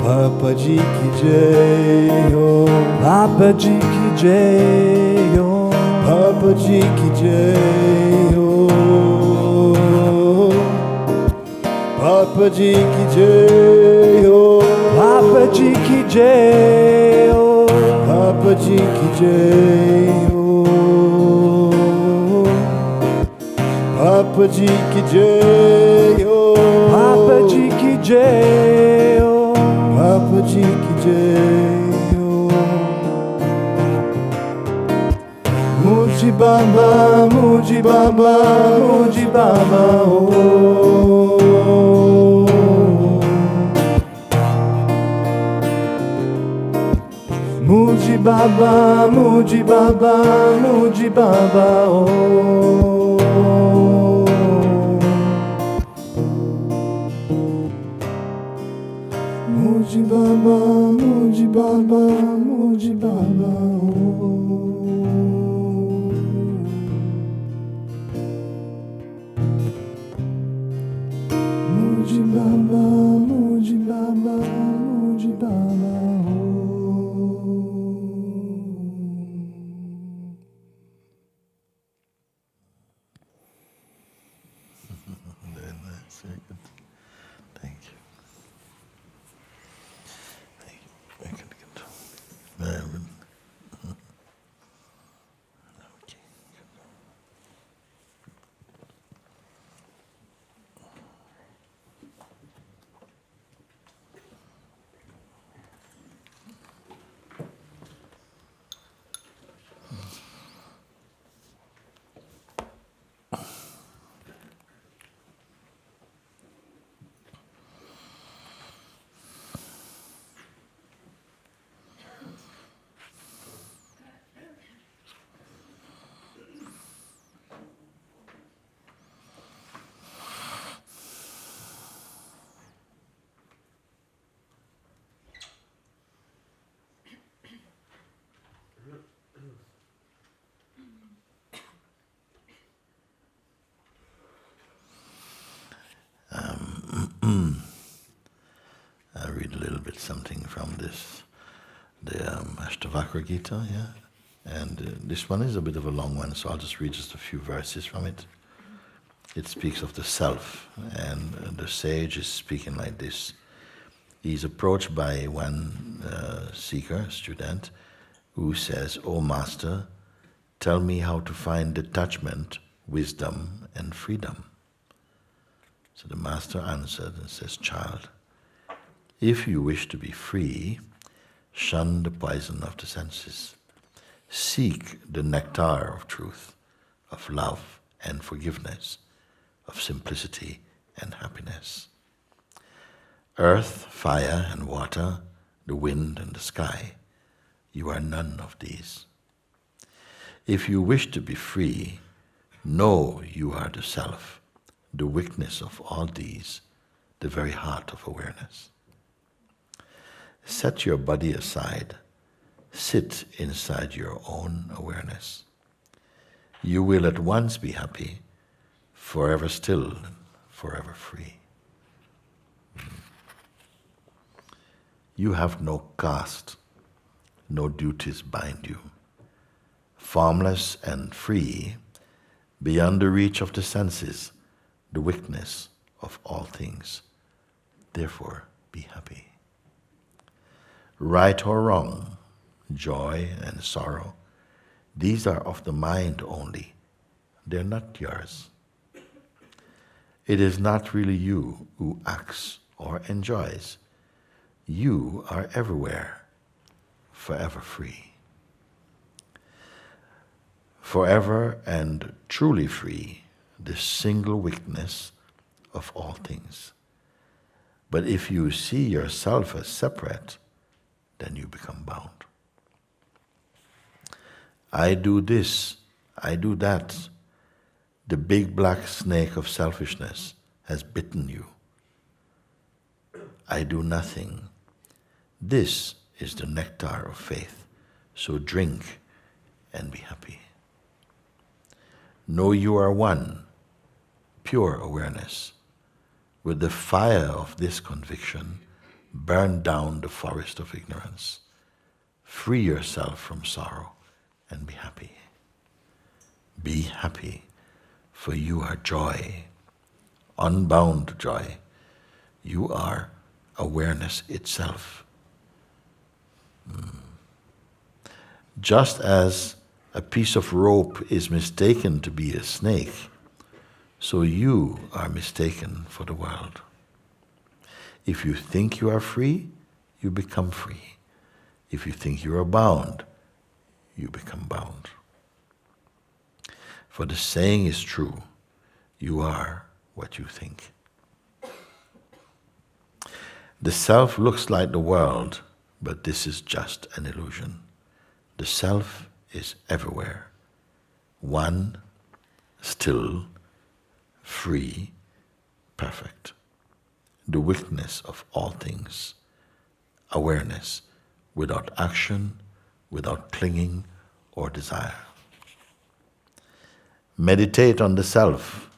Papa Ji ki jai, oh. Papa Ji ki jai, oh. Papa Ji ki jai, oh. Papa Ji ki jai, oh. Papa Ji ki jai, oh. Papa Ji ki jai, oh. Papa Ji ki jai, oh. Papa Ji ki jai, oh. Papa Ji ki jai, oh. Moojibaba, Moojibaba, Moojibaba, oh. Moojibaba, Moojibaba, Moojibaba, oh. Moojibaba, Moojibaba, Moojibaba, oh. Moojibaba, Moojibaba, Moojibaba, oh. Very nice, very good. Thank you. Thank you. Very good, good. Very good. Okay. I'll read a little bit something from this, the Ashtavakra Gita, yeah? And this one is a bit of a long one, so I'll just read just a few verses from it. It speaks of the self, and the sage is speaking like this. He's approached by one seeker, student, who says, "O Master, tell me how to find detachment, wisdom, and freedom." So the Master answered and says, "Child, if you wish to be free, shun the poison of the senses. Seek the nectar of truth, of love and forgiveness, of simplicity and happiness. Earth, fire and water, the wind and the sky, you are none of these. If you wish to be free, know you are the self, the witness of all these, the very heart of awareness. Set your body aside, sit inside your own awareness. You will at once be happy, forever still, forever free. You have no caste, no duties bind you. Formless and free, beyond the reach of the senses, the witness of all things. Therefore, be happy. Right or wrong, joy and sorrow, these are of the mind only. They're not yours. It is not really you who acts or enjoys. You are everywhere, forever free. Forever and truly free, the single witness of all things. But if you see yourself as separate, then you become bound. I do this, I do that. The big black snake of selfishness has bitten you. I do nothing. This is the nectar of faith, so drink and be happy. Know you are one, pure awareness. With the fire of this conviction, burn down the forest of ignorance. Free yourself from sorrow and be happy. Be happy, for you are joy, unbound joy. You are awareness itself. Just as a piece of rope is mistaken to be a snake, so you are mistaken for the world. If you think you are free, you become free. If you think you are bound, you become bound. For the saying is true, you are what you think. The self looks like the world, but this is just an illusion. The self is everywhere, one, still, free, perfect. The witness of all things, awareness, without action, without clinging or desire. Meditate on the self,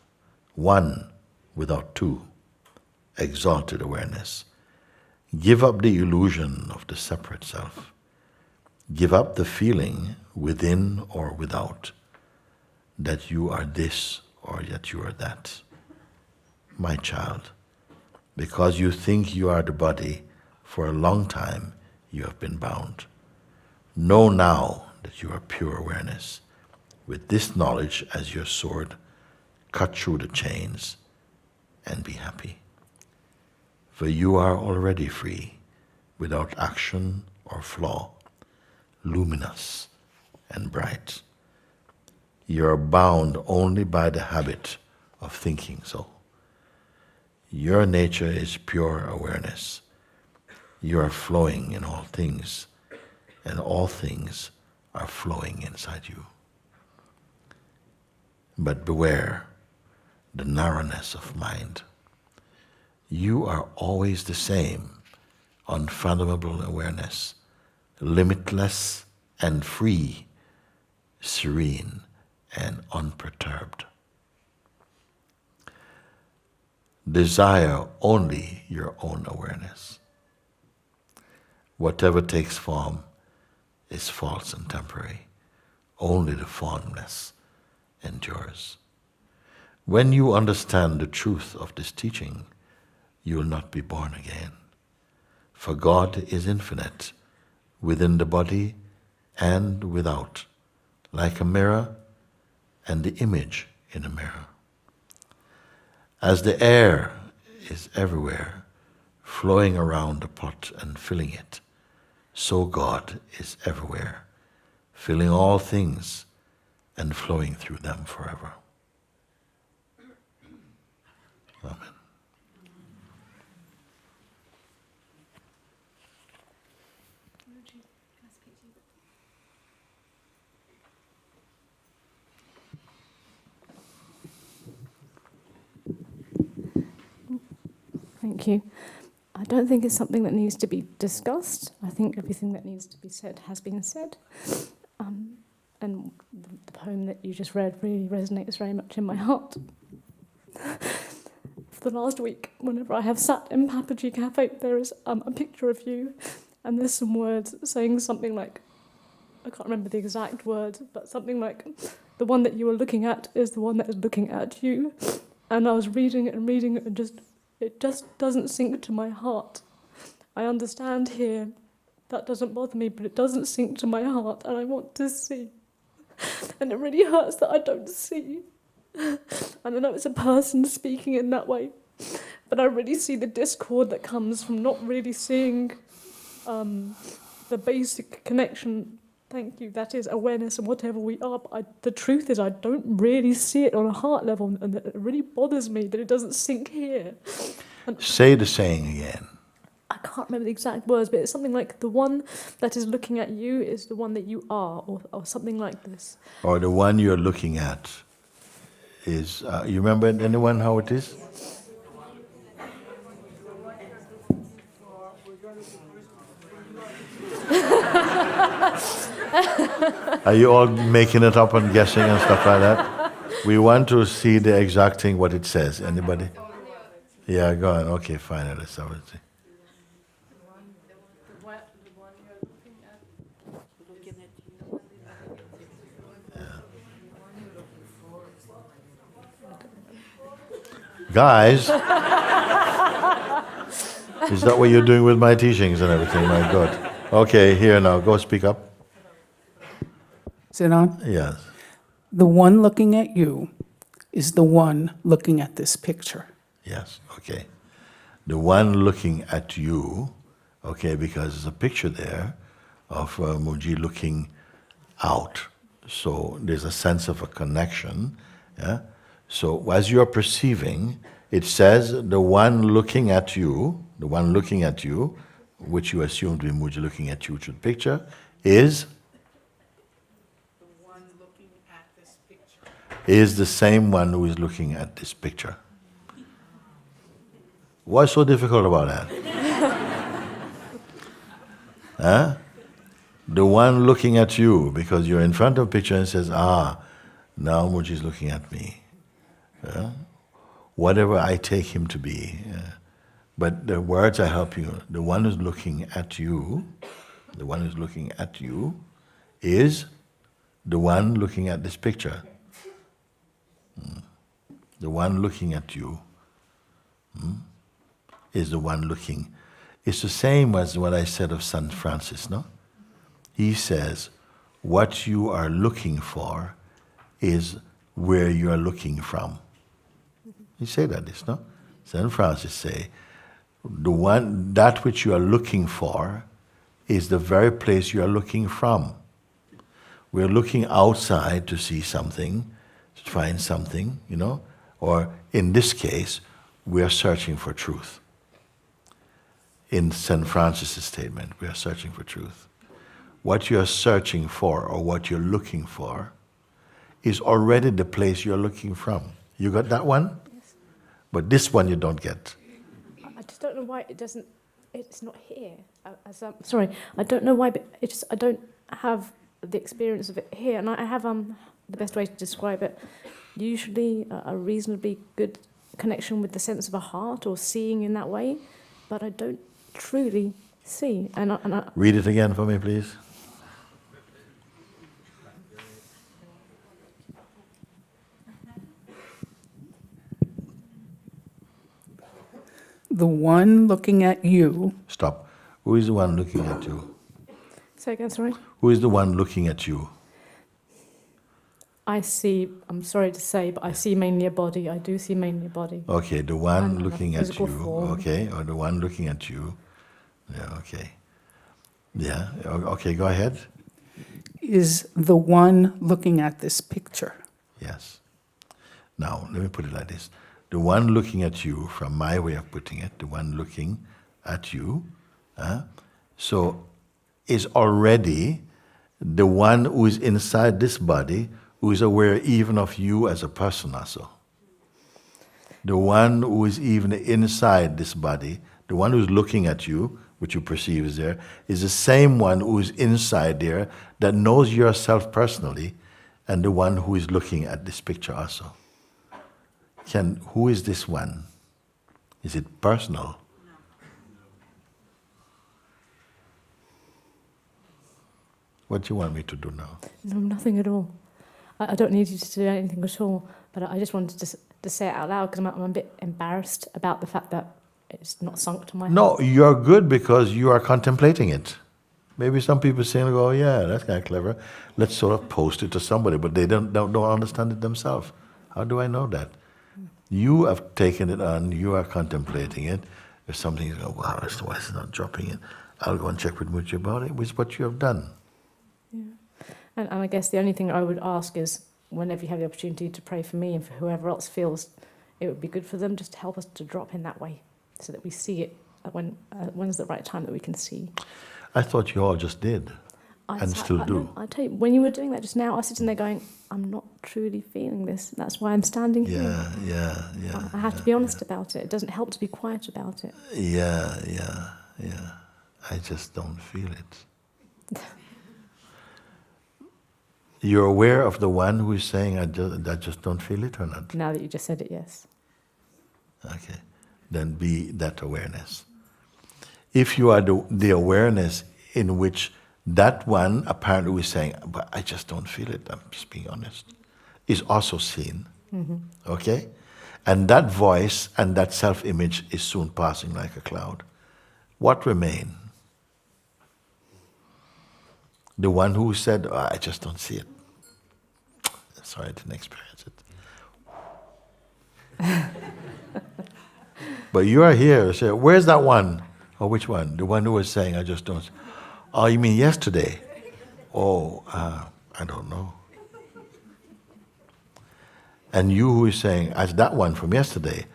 one without two, exalted awareness. Give up the illusion of the separate self. Give up the feeling within or without that you are this or that you are that. My child, because you think you are the body, for a long time you have been bound. Know now that you are pure awareness. With this knowledge as your sword, cut through the chains and be happy. For you are already free, without action or flaw, luminous and bright. You are bound only by the habit of thinking so. Your nature is pure awareness. You are flowing in all things, and all things are flowing inside you. But beware the narrowness of mind. You are always the same, unfathomable awareness, limitless and free, serene and unperturbed. Desire only your own awareness. Whatever takes form is false and temporary. only the formless endures. When you understand the truth of this teaching, you will not be born again. For God is infinite, within the body and without, like a mirror and the image in a mirror. As the air is everywhere, flowing around the pot and filling it, so God is everywhere, filling all things and flowing through them forever. Amen. Thank you. I don't think it's something that needs to be discussed. I think everything that needs to be said has been said. And the poem that you just read really resonates very much in my heart. For the last week, whenever I have sat in Papaji Cafe, there is a picture of you, and there's some words saying something like, I can't remember the exact words, but something like, the one that you are looking at is the one that is looking at you. And I was reading it, and it just doesn't sink to my heart. I understand here, that doesn't bother me, but it doesn't sink to my heart, and I want to see. And it really hurts that I don't see. And I know it's a person speaking in that way, but I really see the discord that comes from not really seeing the basic connection. Thank you, that is awareness and whatever we are. But the truth is I don't really see it on a heart level, and it really bothers me that it doesn't sink here. And Say the saying again. I can't remember the exact words, but it's something like, the one that is looking at you is the one that you are, or something like this. Or the one you're looking at is, you remember anyone how it is? Are you all making it up and guessing and stuff like that? We want to see the exact thing, what it says. Anybody? Yeah, go on. Okay, fine. Let's have it. Guys, is that what you're doing with my teachings and everything? My God. Okay, here now. Go speak up. Is it on? Yes. The one looking at you is the one looking at this picture. Yes, okay. The one looking at you, okay, because there's a picture there of Mooji looking out. So there's a sense of a connection. Yeah? So as you're perceiving, it says the one looking at you, which you assumed to be Mooji looking at you, which is the picture, is? The one looking at this picture. Is the same one who is looking at this picture. What's so difficult about that? Huh? The one looking at you, because you're in front of a picture and says, now Mooji is looking at me. Whatever I take him to be. But the words are helping you. The one who's looking at you, is the one looking at this picture. The one looking at you is the one looking. It's the same as what I said of St. Francis, no? He says, what you are looking for is where you are looking from. He said that, no? St. Francis say, that which you are looking for is the very place you are looking from. We're looking outside to see something, to find something, or in this case, we are searching for truth. In St. Francis' statement, we are searching for truth. What you are searching for, or what you're looking for, is already the place you're looking from. You got that one? Yes. But this one you don't get. I just don't know why it's not here. Sorry, I don't know why, but I don't have the experience of it here. And I have, the best way to describe it, usually a reasonably good connection with the sense of a heart or seeing in that way, but I don't truly see. And I Read it again for me, please. the one looking at you. Stop. Who is the one looking at you? Say again, sorry. Who is the one looking at you? I see, I'm sorry to say, but I see mainly a body. I do see mainly a body. Okay, the one And a looking at physical you. form. Okay, or the one looking at you. Yeah, okay. Yeah, okay, go ahead. Is the one looking at this picture. Yes. Now, let me put it like this. The one looking at you, from my way of putting it, the one looking at you, so is already the one who is inside this body, who is aware even of you as a person also. The one who is even inside this body, the one who is looking at you, which you perceive is there, is the same one who is inside there that knows yourself personally, and the one who is looking at this picture also. Who is this one? Is it personal? What do you want me to do now? No, nothing at all. I don't need you to do anything at all, but I just wanted to say it out loud because I'm a bit embarrassed about the fact that it's not sunk to my heart. No, you're good because you are contemplating it. Maybe some people saying, "Oh, yeah, that's kind of clever. Let's sort of post it to somebody," but they don't understand it themselves. How do I know that? You have taken it on. You are contemplating it. If something is, wow, why is it not dropping in? I'll go and check with Mooji about it. It's what you have done. Yeah. And I guess the only thing I would ask is, whenever you have the opportunity to pray for me and for whoever else feels it would be good for them, just to help us to drop in that way, so that we see it when's the right time that we can see. I thought you all just did, and still do. I tell you, when you were doing that just now, I was sitting there going, I'm not truly feeling this. That's why I'm standing here. Yeah. I have to be honest about it. It doesn't help to be quiet about it. Yeah. I just don't feel it. You're aware of the one who is saying, I just don't feel it, or not? Now that you just said it, yes. Okay. Then be that awareness. If you are the awareness in which that one apparently is saying, but I just don't feel it, I'm just being honest, is also seen. Mm-hmm. Okay? And that voice and that self-image is soon passing like a cloud. What remains? The one who said, oh, I just don't see it. Sorry, I didn't experience it. But you are here, so where's that one? Oh, which one? The one who was saying, I just don't. Oh, you mean yesterday? Oh, I don't know. And you who is saying, as that one from yesterday,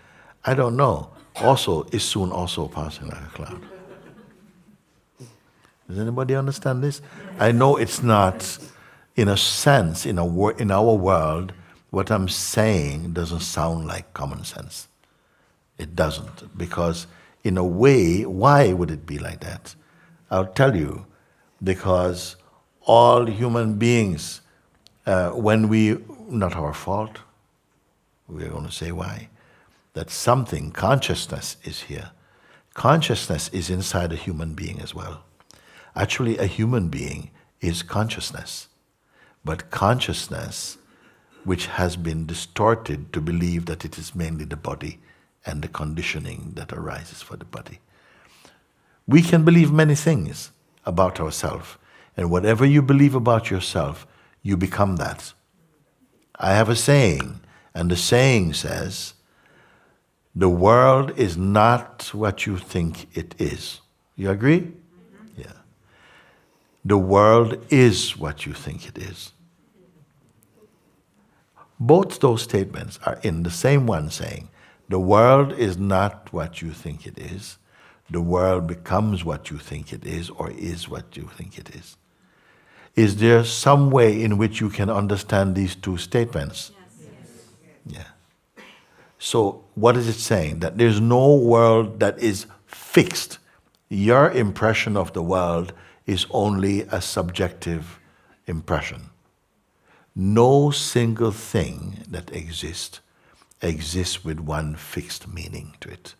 I don't know, also is soon also passing like a cloud. Does anybody understand this? I know it's not, in a sense, in our world, what I'm saying doesn't sound like common sense. It doesn't, because in a way, why would it be like that? I'll tell you, because all human beings, not our fault, we're going to say why, that something, consciousness is here. Consciousness is inside a human being as well. Actually, a human being is consciousness, but consciousness which has been distorted to believe that it is mainly the body and the conditioning that arises for the body. We can believe many things about ourselves, and whatever you believe about yourself, you become that. I have a saying, and the saying says, the world is not what you think it is. You agree? Mm-hmm. Yeah. The world is what you think it is. Both those statements are in the same one saying, the world is not what you think it is. The world becomes what you think it is, or is what you think it is. Is there some way in which you can understand these two statements? Yes. Yeah. So what is it saying? That there's no world that is fixed. Your impression of the world is only a subjective impression. No single thing that exists with one fixed meaning to it.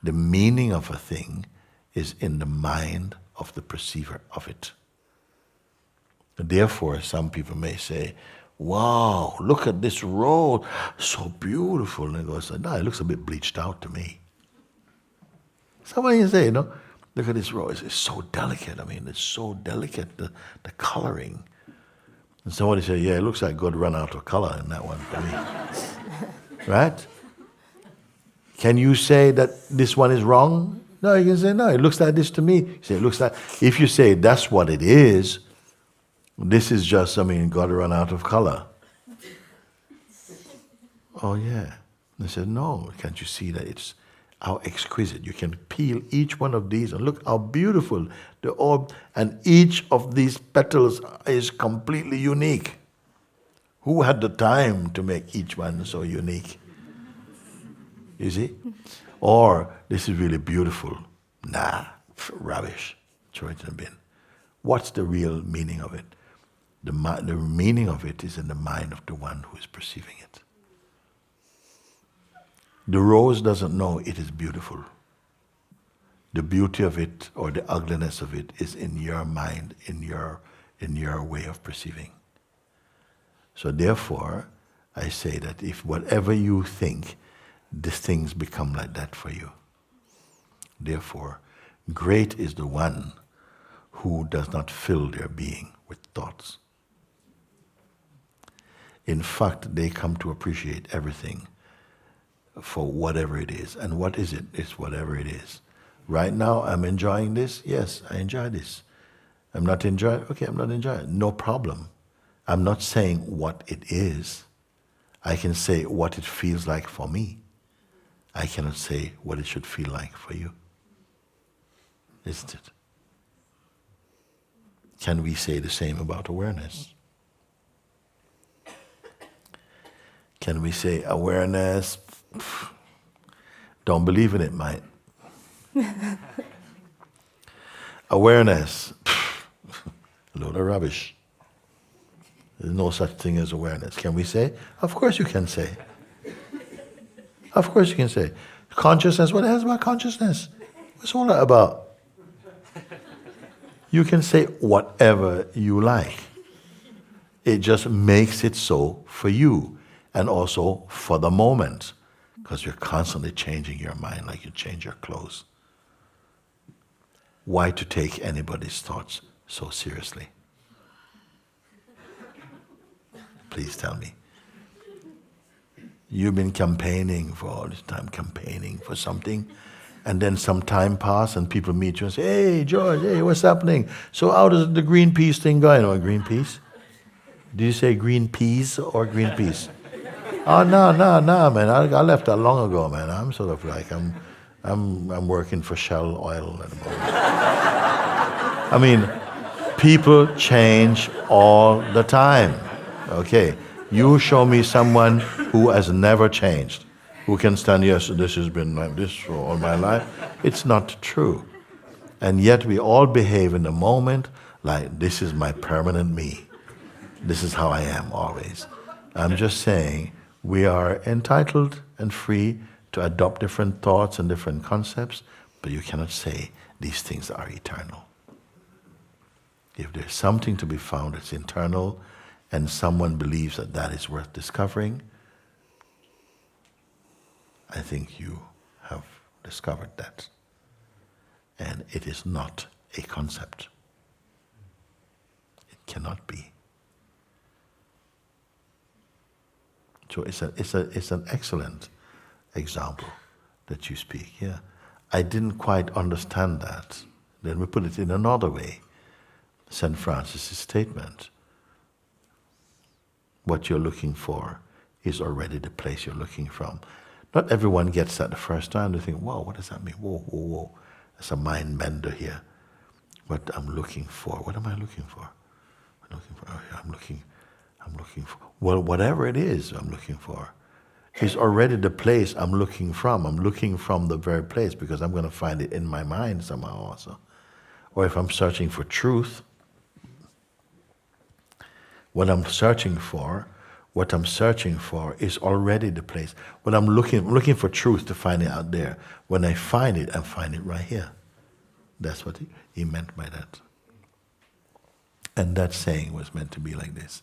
The meaning of a thing is in the mind of the perceiver of it. Therefore, some people may say, wow, look at this road, so beautiful. And it goes, no, it looks a bit bleached out to me. Somebody can say, you know, look at this rose, it's so delicate. I mean, it's so delicate, the coloring. And somebody say, yeah, it looks like God ran out of color in that one to me. Right? Can you say that this one is wrong? No, you can say, no, it looks like this to me. You say, it looks like, if you say that's what it is, this is just, I mean, God ran out of color. Oh yeah. They said, no, can't you see that it's how exquisite? You can peel each one of these and look how beautiful the orb, and each of these petals is completely unique. Who had the time to make each one so unique? You see? Or, this is really beautiful. Nah, rubbish. Throw it in the bin. What's the real meaning of it? The meaning of it is in the mind of the one who is perceiving it. The rose doesn't know it is beautiful. The beauty of it or the ugliness of it is in your mind, in your way of perceiving. So therefore, I say that if whatever you think, these things become like that for you. Therefore, great is the one who does not fill their being with thoughts. In fact, they come to appreciate everything for whatever it is. And what is it? It's whatever it is. Right now, I'm enjoying this. Yes, I enjoy this. I'm not enjoying it. Okay, I'm not enjoying it. No problem. I'm not saying what it is. I can say what it feels like for me. I cannot say what it should feel like for you. Isn't it? Can we say the same about awareness? Can we say awareness, don't believe in it, mate. Awareness, a load of rubbish. There's no such thing as awareness. Can we say? Of course you can say. Of course you can say. Consciousness, what the hell is about consciousness? What's all that about? You can say whatever you like. It just makes it so for you and also for the moment, because you're constantly changing your mind like you change your clothes. Why to take anybody's thoughts so seriously? Please tell me. You've been campaigning for all this time, campaigning for something, and then some time passes and people meet you and say, hey, George, hey, what's happening? So how does the Greenpeace thing going? Or Greenpeace? Did you say green peas or Greenpeace? Oh, no, man. I left that long ago, man. I'm sort of like, I'm working for Shell Oil at the moment. I mean, people change all the time. Okay, you show me someone who has never changed, who can stand, yes, this has been like this for all my life. It's not true. And yet we all behave in the moment like this is my permanent me. This is how I am always. I'm just saying we are entitled and free to adopt different thoughts and different concepts, but you cannot say these things are eternal. If there's something to be found that's internal and someone believes that that is worth discovering, I think you have discovered that. And it is not a concept. It cannot be. So it's an excellent example that you speak. Yeah, I didn't quite understand that. Then we put it in another way. St. Francis' statement. What you're looking for is already the place you're looking from. Not everyone gets that the first time. They think, whoa, what does that mean? Whoa. There's a mind bender here. What I'm looking for. What am I looking for? I'm looking for. Well, whatever it is I'm looking for is already the place I'm looking from. I'm looking from the very place because I'm going to find it in my mind somehow also. Or if I'm searching for truth, what I'm searching for is already the place. When I'm looking for truth to find it out there. When I find it right here. That's what he meant by that. And that saying was meant to be like this.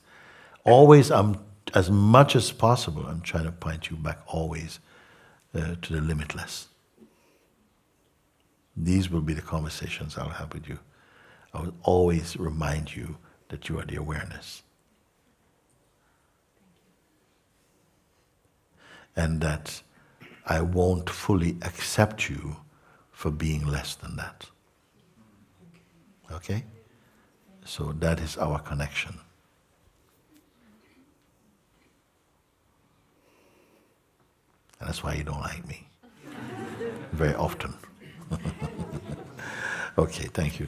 Always, as much as possible, I'm trying to point you back always to the limitless. These will be the conversations I'll have with you. I will always remind you that you are the awareness. And that I won't fully accept you for being less than that. Okay? So that is our connection. And that's why you don't like me. Very often. Okay, thank you.